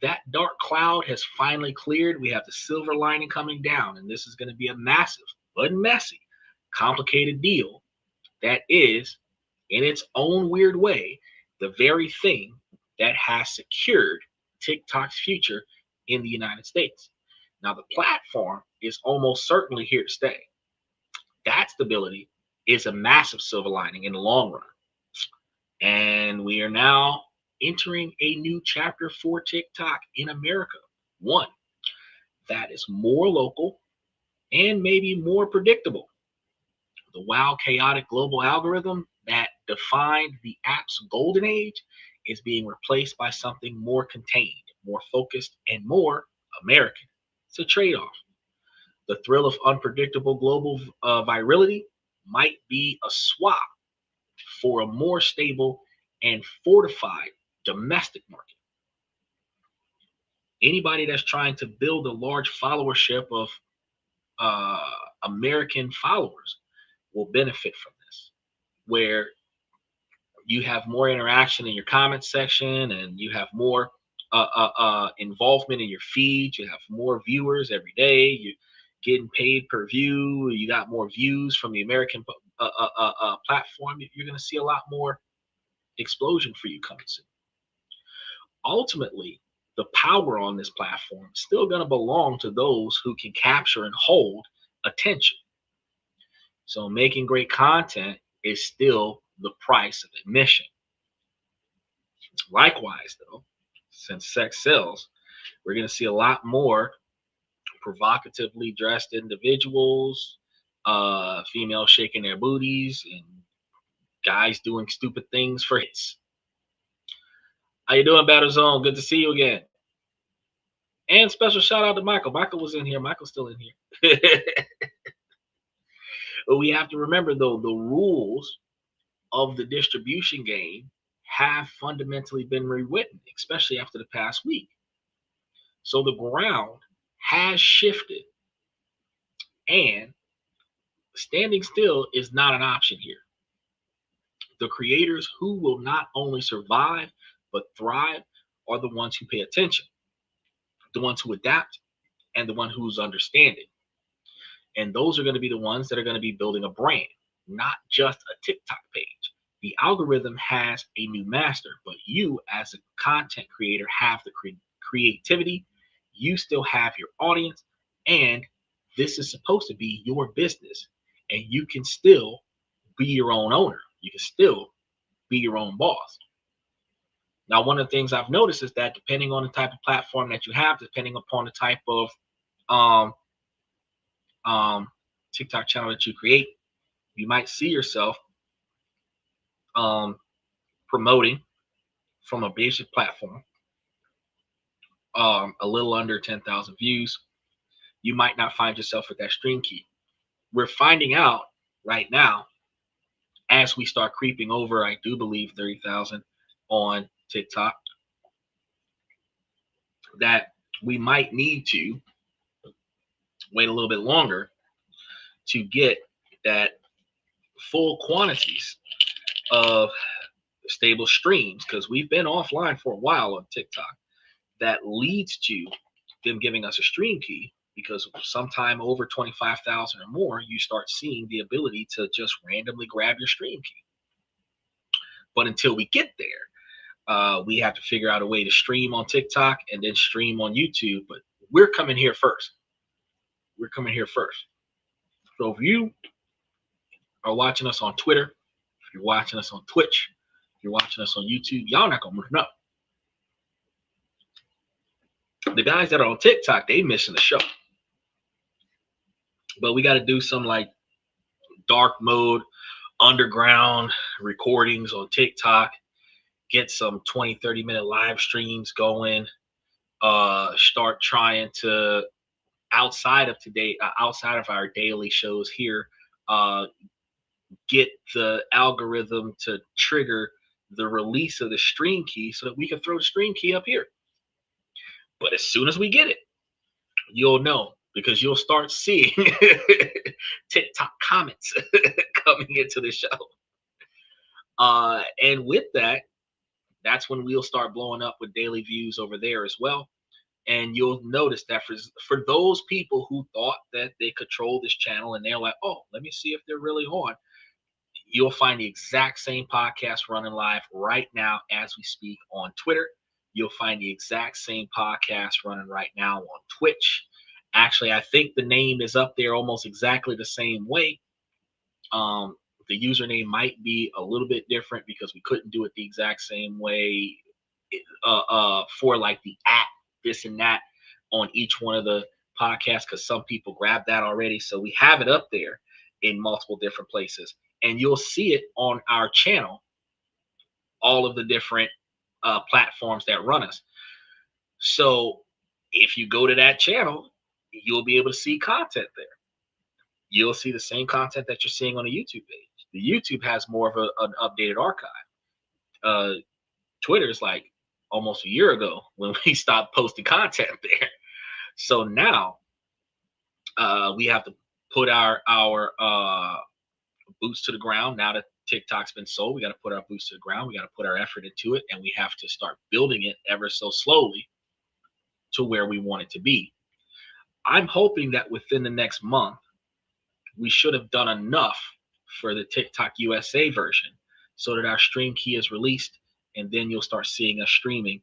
That dark cloud has finally cleared. We have the silver lining coming down, and this is going to be a massive but messy, complicated deal that is, in its own weird way, the very thing that has secured TikTok's future in the United States. Now, the platform is almost certainly here to stay. That stability is a massive silver lining in the long run. And we are now entering a new chapter for TikTok in America. One that is more local and maybe more predictable. The wild, chaotic global algorithm that defined the app's golden age is being replaced by something more contained, more focused, and more American. It's a trade off. The thrill of unpredictable global virality might be a swap for a more stable and fortified domestic market. Anybody that's trying to build a large followership of American followers will benefit from this, where you have more interaction in your comment section and you have more involvement in your feed. You have more viewers every day. You're getting paid per view. You got more views from the American platform. You're going to see a lot more explosion for you coming soon. Ultimately, the power on this platform is still going to belong to those who can capture and hold attention. So making great content is still the price of admission. Likewise, though, since sex sells, we're going to see a lot more provocatively dressed individuals, females shaking their booties, and guys doing stupid things for hits. How you doing, Battle Zone? Good to see you again. And special shout out to Michael. Michael was in here. Michael's still in here. But we have to remember, though, the rules of the distribution game have fundamentally been rewritten, especially after the past week. So the ground has shifted, and standing still is not an option here. The creators who will not only survive but thrive are the ones who pay attention, the ones who adapt, and the one who's understanding. And those are going to be the ones that are going to be building a brand, not just a TikTok page. The algorithm has a new master, but you as a content creator have the creativity. You still have your audience, and this is supposed to be your business, and you can still be your own owner. You can still be your own boss. Now, one of the things I've noticed is that depending on the type of platform that you have, depending upon the type of TikTok channel that you create, you might see yourself promoting from a basic platform, a little under 10,000 views. You might not find yourself with that stream key. We're finding out right now, as we start creeping over, I do believe 30,000 on TikTok, that we might need to wait a little bit longer to get that full quantities of stable streams, because we've been offline for a while on TikTok. That leads to them giving us a stream key, because sometime over 25,000 or more, you start seeing the ability to just randomly grab your stream key. But until we get there, we have to figure out a way to stream on TikTok and then stream on YouTube. But we're coming here first. We're coming here first. So if you are watching us on Twitter, if you're watching us on Twitch, if you're watching us on YouTube, y'all not gonna move up. The guys that are on TikTok, they missing the show. But we got to do some like dark mode, underground recordings on TikTok, get some 20, 30-minute live streams going, start trying to, outside of our daily shows here, get the algorithm to trigger the release of the stream key so that we can throw the stream key up here. But as soon as we get it, you'll know, because you'll start seeing TikTok comments coming into the show. And with that, that's when we'll start blowing up with daily views over there as well. And you'll notice that for those people who thought that they control this channel and they're like, oh, let me see if they're really on, you'll find the exact same podcast running live right now as we speak on Twitter. You'll find the exact same podcast running right now on Twitch. Actually, I think the name is up there almost exactly the same way. The username might be a little bit different because we couldn't do it the exact same way for like the app, this and that on each one of the podcasts, because some people grabbed that already. So we have it up there in multiple different places, and you'll see it on our channel, all of the different platforms that run us. So if you go to that channel, you'll be able to see content there. you'll see the same content that you're seeing on the YouTube page. The YouTube has more of an updated archive. Uh, Twitter's like almost a year ago when we stopped posting content there. So now we have to put our boots to the ground. Now that TikTok's been sold, we got to put our boots to the ground. We got to put our effort into it, and we have to start building it ever so slowly to where we want it to be. I'm hoping that within the next month, we should have done enough for the TikTok USA version so that our stream key is released, and then you'll start seeing us streaming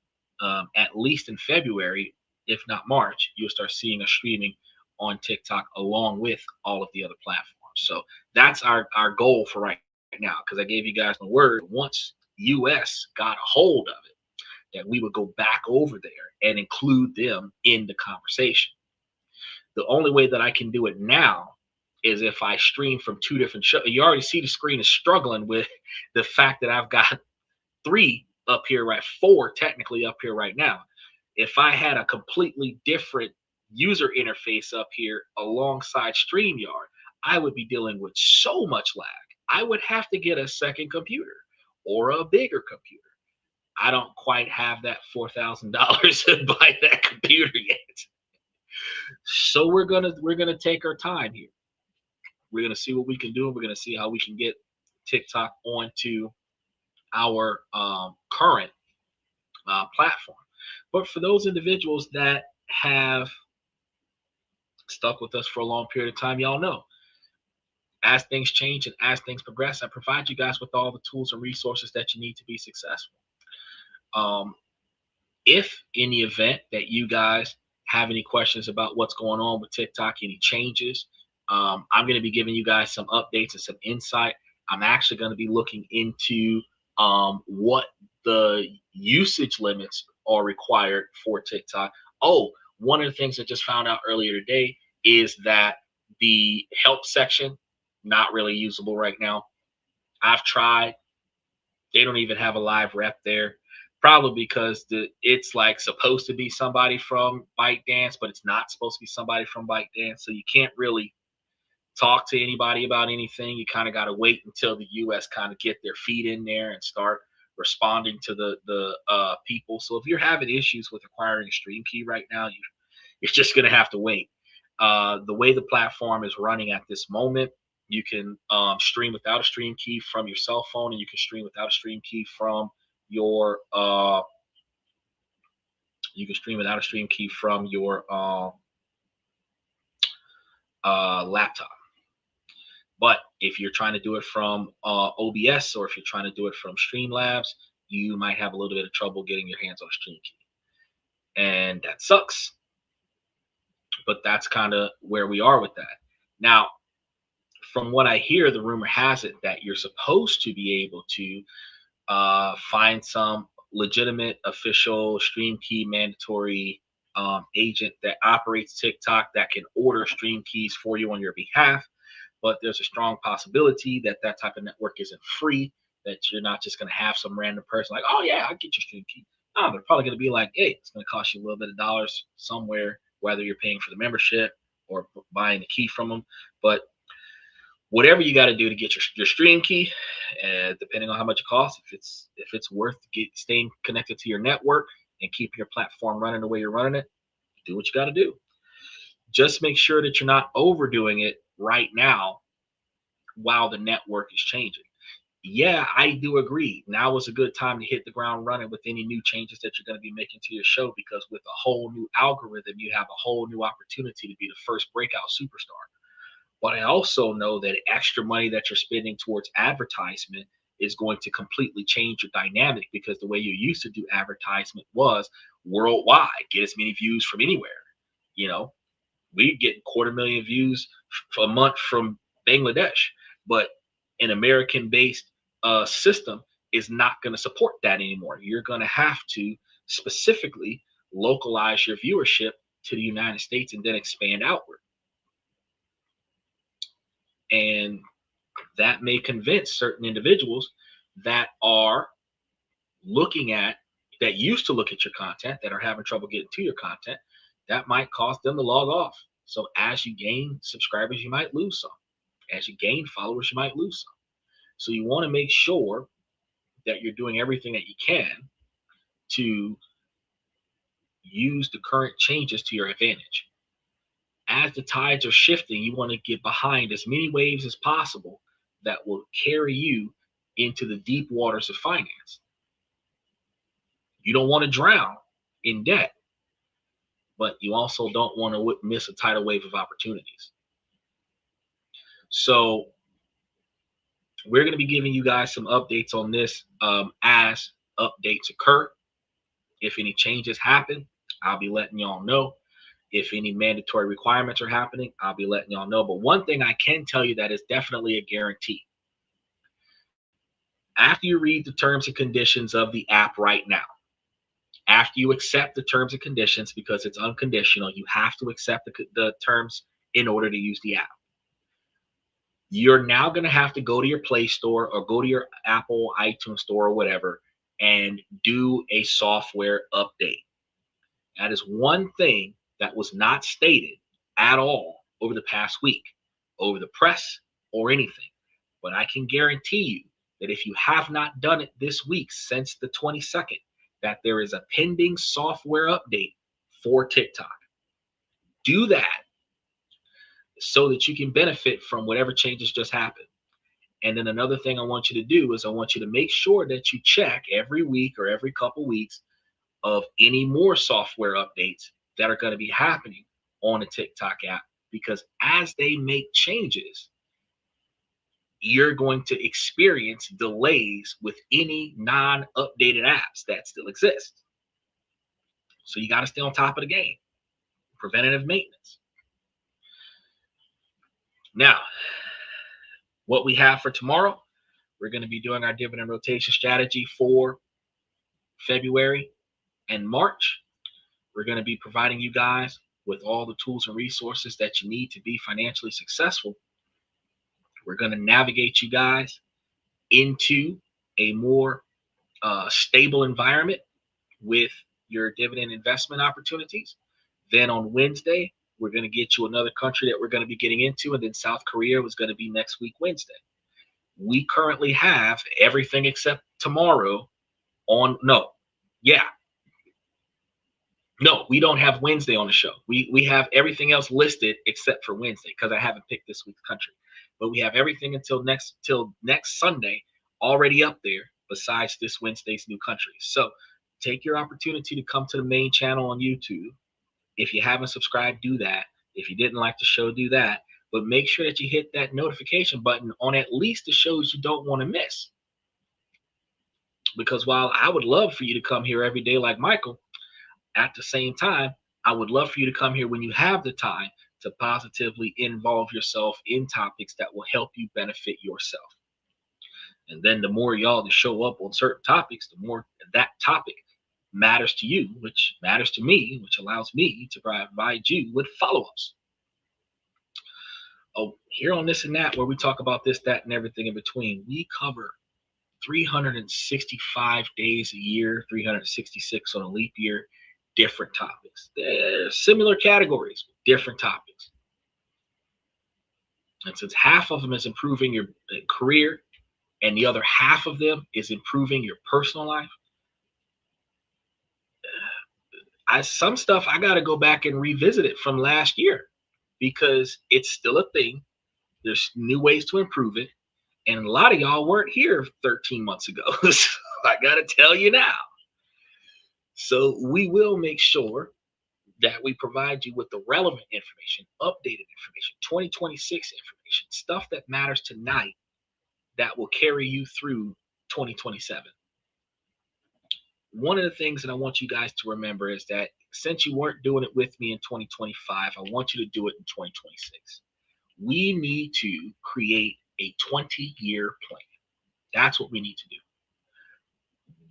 at least in February, if not March. You'll start seeing us streaming on TikTok along with all of the other platforms. So that's our goal for right now, because I gave you guys the word once US got a hold of it that we would go back over there and include them in the conversation. The only way that I can do it now is if I stream from two different shows. You already see the screen is struggling with the fact that I've got three up here, right? Four technically up here right now. If I had a completely different user interface up here alongside StreamYard, I would be dealing with so much lag. I would have to get a second computer or a bigger computer. I don't quite have that $4,000 to buy that computer yet. So we're gonna take our time here. We're gonna see what we can do. We're gonna see how we can get TikTok onto our current platform. But for those individuals that have stuck with us for a long period of time, y'all know, as things change and as things progress, I provide you guys with all the tools and resources that you need to be successful. Um, if in the event that you guys have any questions about what's going on with TikTok, any changes, I'm going to be giving you guys some updates and some insight. I'm actually going to be looking into what the usage limits are required for TikTok. Oh, one of the things I just found out earlier today is that the help section, not really usable right now. I've tried. They don't even have a live rep there. Probably because it's like supposed to be somebody from ByteDance, but it's not supposed to be somebody from ByteDance. So you can't really talk to anybody about anything. You kind of got to wait until the US kind of get their feet in there and start responding to the people. So if you're having issues with acquiring a stream key right now, you're just going to have to wait. The way the platform is running at this moment, you can stream without a stream key from your cell phone, and you can stream without a stream key from your laptop. But if you're trying to do it from OBS, or if you're trying to do it from Streamlabs, you might have a little bit of trouble getting your hands on a stream key, and that sucks. But that's kind of where we are with that. Now, from what I hear, the rumor has it that you're supposed to be able to find some legitimate official stream key mandatory agent that operates TikTok that can order stream keys for you on your behalf. But there's a strong possibility that that type of network isn't free, that you're not just going to have some random person like, oh yeah, I'll get your stream key. No, they're probably going to be like, hey, it's going to cost you a little bit of dollars somewhere, whether you're paying for the membership or buying the key from them. But whatever you got to do to get your stream key, depending on how much it costs, if it's worth staying connected to your network and keeping your platform running the way you're running it, do what you got to do. Just make sure that you're not overdoing it right now while the network is changing. Yeah, I do agree. Now is a good time to hit the ground running with any new changes that you're going to be making to your show, because with a whole new algorithm, you have a whole new opportunity to be the first breakout superstar. But I also know that extra money that you're spending towards advertisement is going to completely change your dynamic, because the way you used to do advertisement was worldwide, get as many views from anywhere. You know, we get 250,000 views a month from Bangladesh, but an American-based system is not going to support that anymore. You're going to have to specifically localize your viewership to the United States and then expand outward. And that may convince certain individuals that are that used to look at your content, that are having trouble getting to your content, that might cause them to log off. So as you gain subscribers, you might lose some. As you gain followers, you might lose some. So you want to make sure that you're doing everything that you can to use the current changes to your advantage. As the tides are shifting, you want to get behind as many waves as possible that will carry you into the deep waters of finance. You don't want to drown in debt, but you also don't want to miss a tidal wave of opportunities. So we're going to be giving you guys some updates on this as updates occur. If any changes happen, I'll be letting y'all know. If any mandatory requirements are happening, I'll be letting y'all know. But one thing I can tell you that is definitely a guarantee. After you read the terms and conditions of the app right now, after you accept the terms and conditions, because it's unconditional, you have to accept the terms in order to use the app. You're now going to have to go to your Play Store or go to your Apple iTunes Store or whatever and do a software update. That is one thing that was not stated at all over the past week, over the press or anything. But I can guarantee you that if you have not done it this week since the 22nd, that there is a pending software update for TikTok. Do that so that you can benefit from whatever changes just happened. And then another thing I want you to do is I want you to make sure that you check every week or every couple weeks of any more software updates that are going to be happening on the TikTok app, because as they make changes, you're going to experience delays with any non-updated apps that still exist. So you got to stay on top of the game. Preventative maintenance. Now, what we have for tomorrow, we're going to be doing our dividend rotation strategy for February and March. We're going to be providing you guys with all the tools and resources that you need to be financially successful. We're going to navigate you guys into a more stable environment with your dividend investment opportunities. Then on Wednesday, we're going to get you another country that we're going to be getting into, and then South Korea was going to be next week, Wednesday. We currently have everything except tomorrow on, no, we don't have Wednesday on the show. We have everything else listed except for Wednesday because I haven't picked this week's country. But we have everything until next Sunday already up there besides this Wednesday's new country. So take your opportunity to come to the main channel on YouTube. If you haven't subscribed, do that. If you didn't like the show, do that. But make sure that you hit that notification button on at least the shows you don't want to miss. Because while I would love for you to come here every day like Michael, at the same time, I would love for you to come here when you have the time to positively involve yourself in topics that will help you benefit yourself. And then the more y'all that show up on certain topics, the more that topic matters to you, which matters to me, which allows me to provide you with follow-ups. Oh, here on This and That, where we talk about this, that, and everything in between, we cover 365 days a year, 366 on a leap year, different topics. They're similar categories, different topics. And since half of them is improving your career and the other half of them is improving your personal life, some stuff I got to go back and revisit it from last year because it's still a thing. There's new ways to improve it. And a lot of y'all weren't here 13 months ago. So I got to tell you now. So we will make sure that we provide you with the relevant information, updated information, 2026 information, stuff that matters tonight that will carry you through 2027. One of the things that I want you guys to remember is that since you weren't doing it with me in 2025, I want you to do it in 2026. We need to create a 20-year plan. That's what we need to do.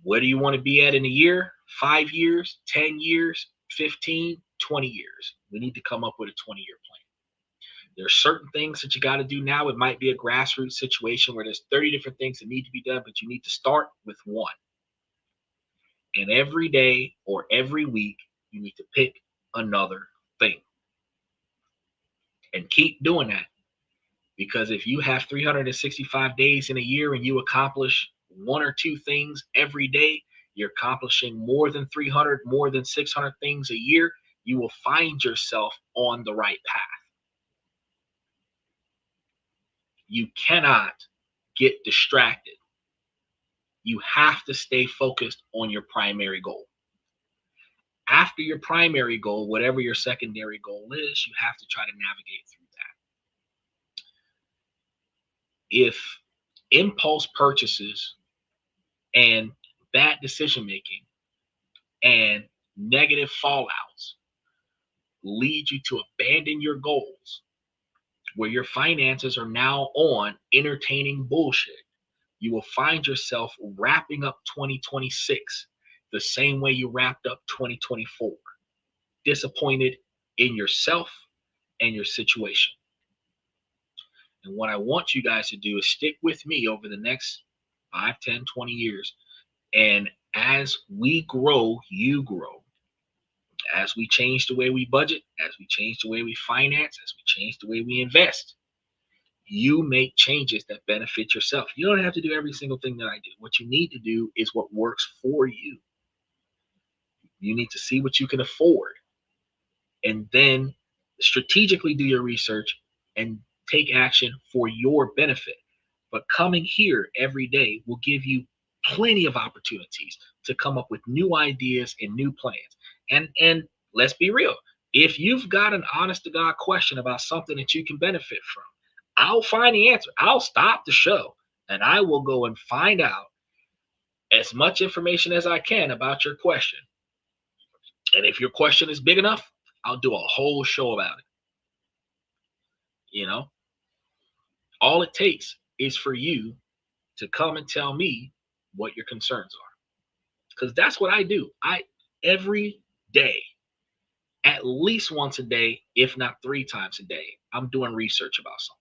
Where do you want to be at in a year? 5 years, 10 years, 15, 20 years. We need to come up with a 20-year plan. There are certain things that you got to do now. It might be a grassroots situation where there's 30 different things that need to be done, but you need to start with one. And every day or every week, you need to pick another thing. And keep doing that. Because if you have 365 days in a year and you accomplish one or two things every day, you're accomplishing more than 300, more than 600 things a year, you will find yourself on the right path. You cannot get distracted. You have to stay focused on your primary goal. After your primary goal, whatever your secondary goal is, you have to try to navigate through that. If impulse purchases and bad decision making and negative fallouts lead you to abandon your goals, where your finances are now on entertaining bullshit, you will find yourself wrapping up 2026 the same way you wrapped up 2024, disappointed in yourself and your situation. And what I want you guys to do is stick with me over the next 5, 10, 20 years. And as we grow, you grow. As we change the way we budget, as we change the way we finance, as we change the way we invest, you make changes that benefit yourself. You don't have to do every single thing that I do. What you need to do is what works for you. You need to see what you can afford and then strategically do your research and take action for your benefit. But coming here every day will give you plenty of opportunities to come up with new ideas and new plans. And let's be real. If you've got an honest to God question about something that you can benefit from, I'll find the answer. I'll stop the show and I will go and find out as much information as I can about your question. And if your question is big enough, I'll do a whole show about it. You know, all it takes is for you to come and tell me what your concerns are. Because that's what I do. Every day, at least once a day, if not 3 times a day, I'm doing research about something.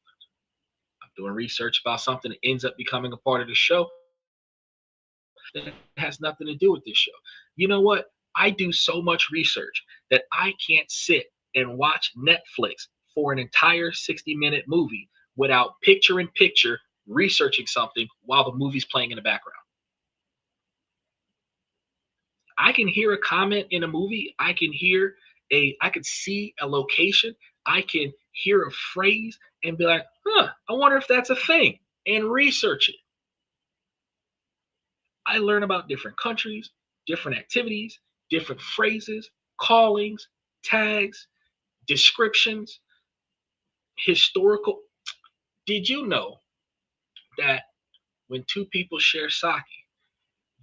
I'm doing research about something that ends up becoming a part of the show that has nothing to do with this show. You know what? I do so much research that I can't sit and watch Netflix for an entire 60-minute movie without picture in picture researching something while the movie's playing in the background. I can hear a comment in a movie. I can see a location. I can hear a phrase and be like, I wonder if that's a thing, and research it. I learn about different countries, different activities, different phrases, callings, tags, descriptions, historical. Did you know that when two people share sake,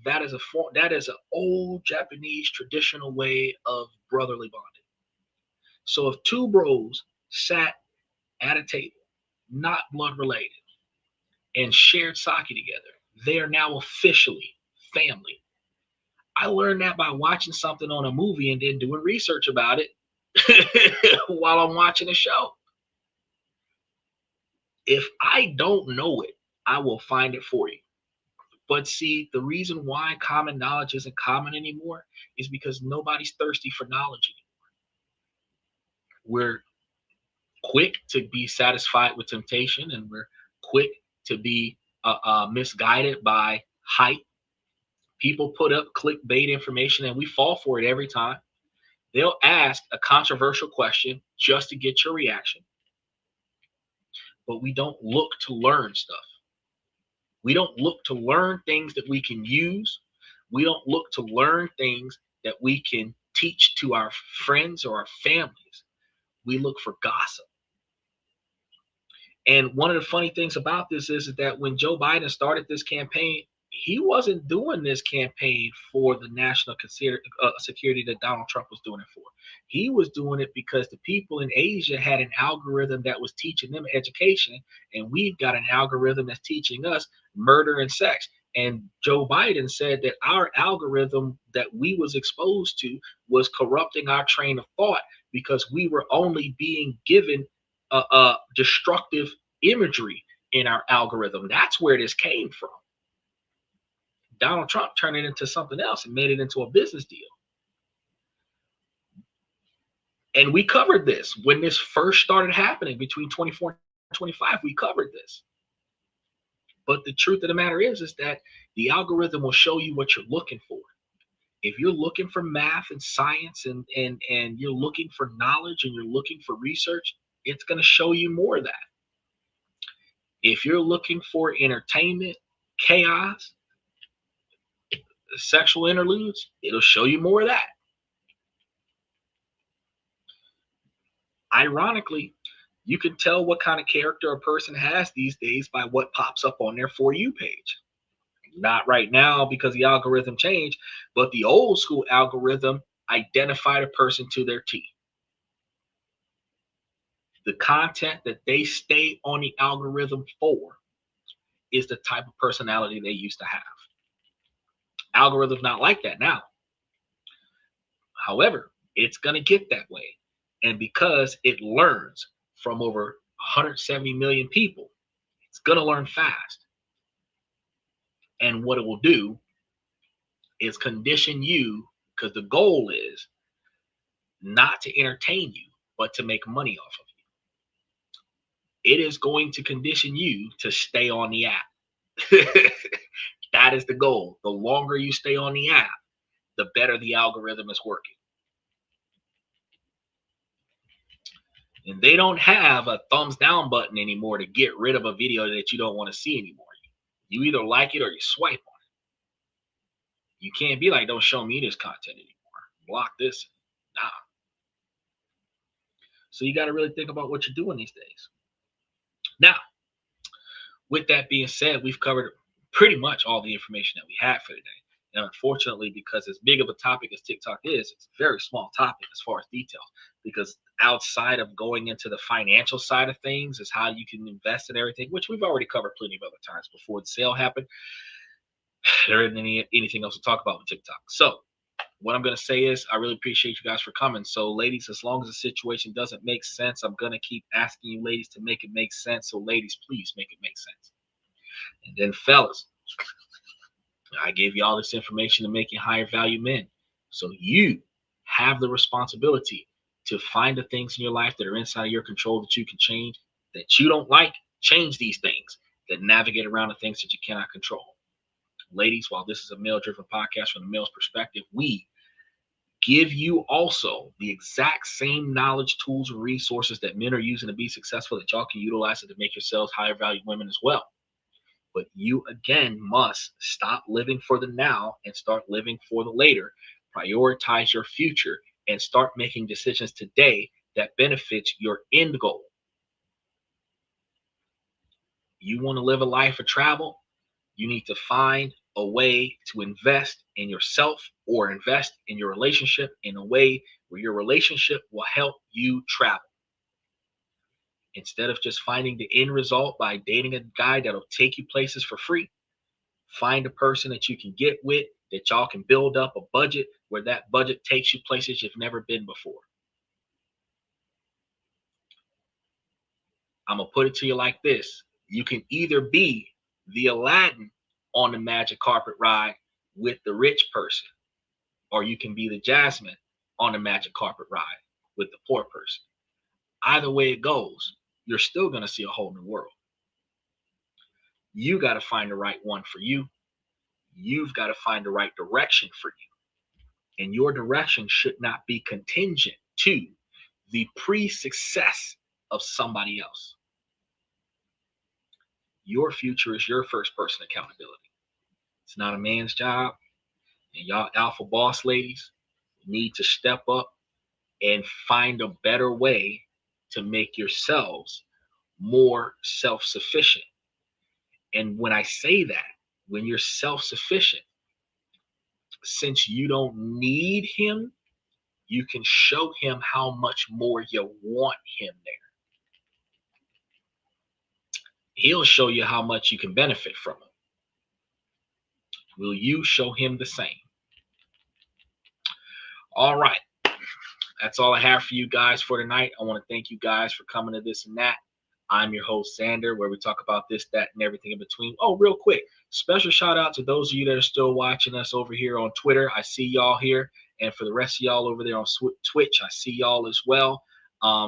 that is an old Japanese traditional way of brotherly bonding. So if two bros sat at a table, not blood related, and shared sake together, they are now officially family. I learned that by watching something on a movie and then doing research about it while I'm watching a show. If I don't know it, I will find it for you. But see, the reason why common knowledge isn't common anymore is because nobody's thirsty for knowledge anymore. We're quick to be satisfied with temptation, and we're quick to be misguided by hype. People put up clickbait information and we fall for it every time. They'll ask a controversial question just to get your reaction. But we don't look to learn stuff. We don't look to learn things that we can use. We don't look to learn things that we can teach to our friends or our families. We look for gossip. And one of the funny things about this is that when Joe Biden started this campaign, he wasn't doing this campaign for the national security that Donald Trump was doing it for. He was doing it because the people in Asia had an algorithm that was teaching them education, and we've got an algorithm that's teaching us murder and sex. And Joe Biden said that our algorithm that we was exposed to was corrupting our train of thought because we were only being given destructive imagery in our algorithm. That's where this came from. Donald Trump turned it into something else and made it into a business deal. And we covered this when this first started happening between 24 and 25. We covered this. But the truth of the matter is that the algorithm will show you what you're looking for. If you're looking for math and science and you're looking for knowledge and you're looking for research, it's going to show you more of that. If you're looking for entertainment, chaos, sexual interludes, it'll show you more of that. Ironically, you can tell what kind of character a person has these days by what pops up on their For You page. Not right now because the algorithm changed, but the old school algorithm identified a person to their T. The content that they stay on the algorithm for is the type of personality they used to have. Algorithm's not like that now. However, it's going to get that way. And because it learns from over 170 million people, it's going to learn fast. And what it will do is condition you, because the goal is not to entertain you, but to make money off of you. It is going to condition you to stay on the app. That is the goal. The longer you stay on the app, the better the algorithm is working. And they don't have a thumbs down button anymore to get rid of a video that you don't want to see anymore. You either like it or you swipe on it. You can't be like, don't show me this content anymore. Block this. Nah. So you got to really think about what you're doing these days. Now, with that being said, we've covered pretty much all the information that we had for today. And unfortunately, because as big of a topic as TikTok is, it's a very small topic as far as details. Because outside of going into the financial side of things is how you can invest in everything, which we've already covered plenty of other times before the sale happened. There isn't anything else to talk about with TikTok. So what I'm going to say is I really appreciate you guys for coming. So ladies, as long as the situation doesn't make sense, I'm going to keep asking you ladies to make it make sense. So ladies, please make it make sense. And then fellas, I gave you all this information to make you higher value men. So you have the responsibility to find the things in your life that are inside of your control that you can change, that you don't like, change these things that navigate around the things that you cannot control. Ladies, while this is a male-driven podcast from the male's perspective, we give you also the exact same knowledge, tools, and resources that men are using to be successful that y'all can utilize it to make yourselves higher value women as well. But you, again, must stop living for the now and start living for the later. Prioritize your future and start making decisions today that benefits your end goal. You want to live a life of travel? You need to find a way to invest in yourself or invest in your relationship in a way where your relationship will help you travel. Instead of just finding the end result by dating a guy that'll take you places for free, find a person that you can get with, that y'all can build up a budget where that budget takes you places you've never been before. I'm going to put it to you like this. You can either be the Aladdin on the magic carpet ride with the rich person, or you can be the Jasmine on the magic carpet ride with the poor person. Either way it goes, you're still going to see a whole new world. You got to find the right one for you. You've got to find the right direction for you. And your direction should not be contingent to the pre-success of somebody else. Your future is your first person accountability. It's not a man's job. And y'all alpha boss ladies need to step up and find a better way to make yourselves more self-sufficient. And when I say that, when you're self-sufficient, since you don't need him, you can show him how much more you want him there. He'll show you how much you can benefit from him. Will you show him the same? All right. That's all I have for you guys for tonight. I want to thank you guys for coming to This and That. I'm your host, Xander, where we talk about this, that, and everything in between. Oh, real quick, special shout out to those of you that are still watching us over here on Twitter. I see y'all here. And for the rest of y'all over there on Twitch, I see y'all as well.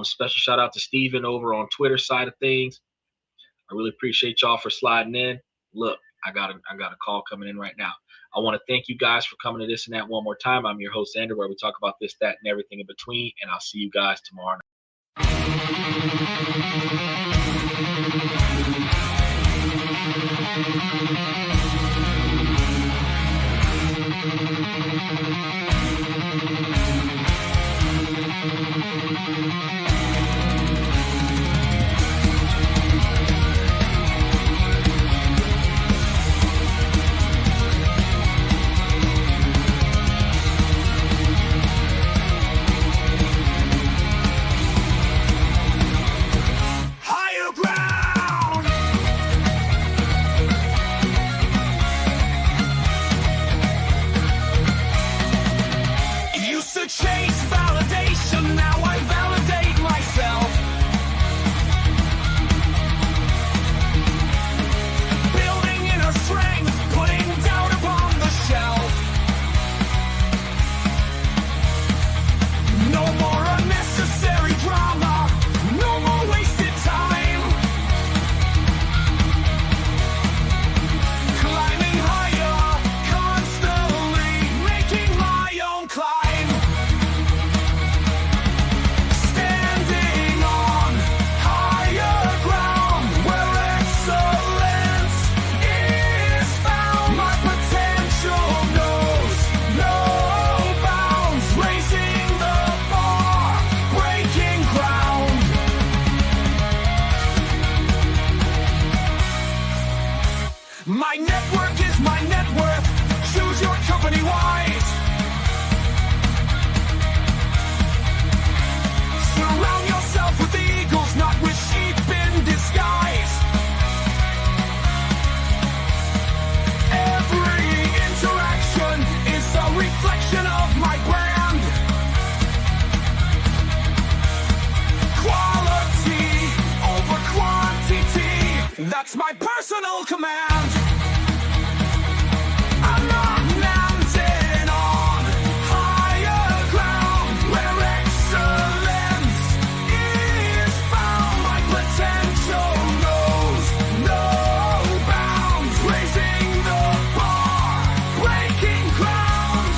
Special shout out to Steven over on Twitter side of things. I really appreciate y'all for sliding in. Look, I got a call coming in right now. I want to thank you guys for coming to This and That one more time. I'm your host, Andrew, where we talk about this, that, and everything in between. And I'll see you guys tomorrow chase validation, now I validate myself. Building inner strength, putting doubt upon the shelf. No more unnecessary drama, no more wasted time. Climbing higher, constantly making my own climb. My network is my net worth. Choose your company wise. Surround yourself with eagles, not with sheep in disguise. Every interaction is a reflection of my brand. Quality over quantity, that's my personal command. I'm not landing on higher ground where excellence is found. My potential knows no bounds, raising the bar, breaking ground.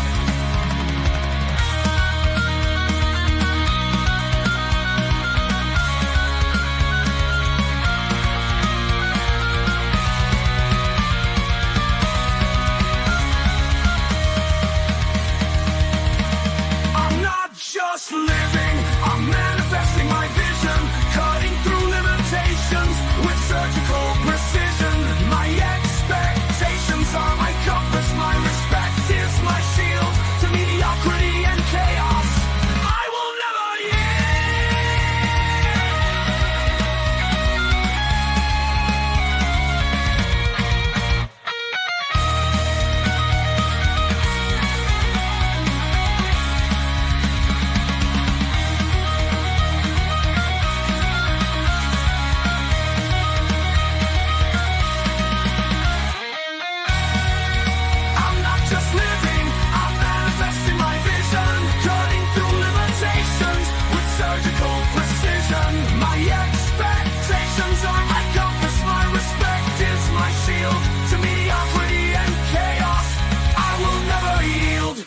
Just living, I'm manifesting my vision, cutting through limitations with surgical precision. My expectations are my compass, my respect is my shield to mediocrity and chaos. I will never yield.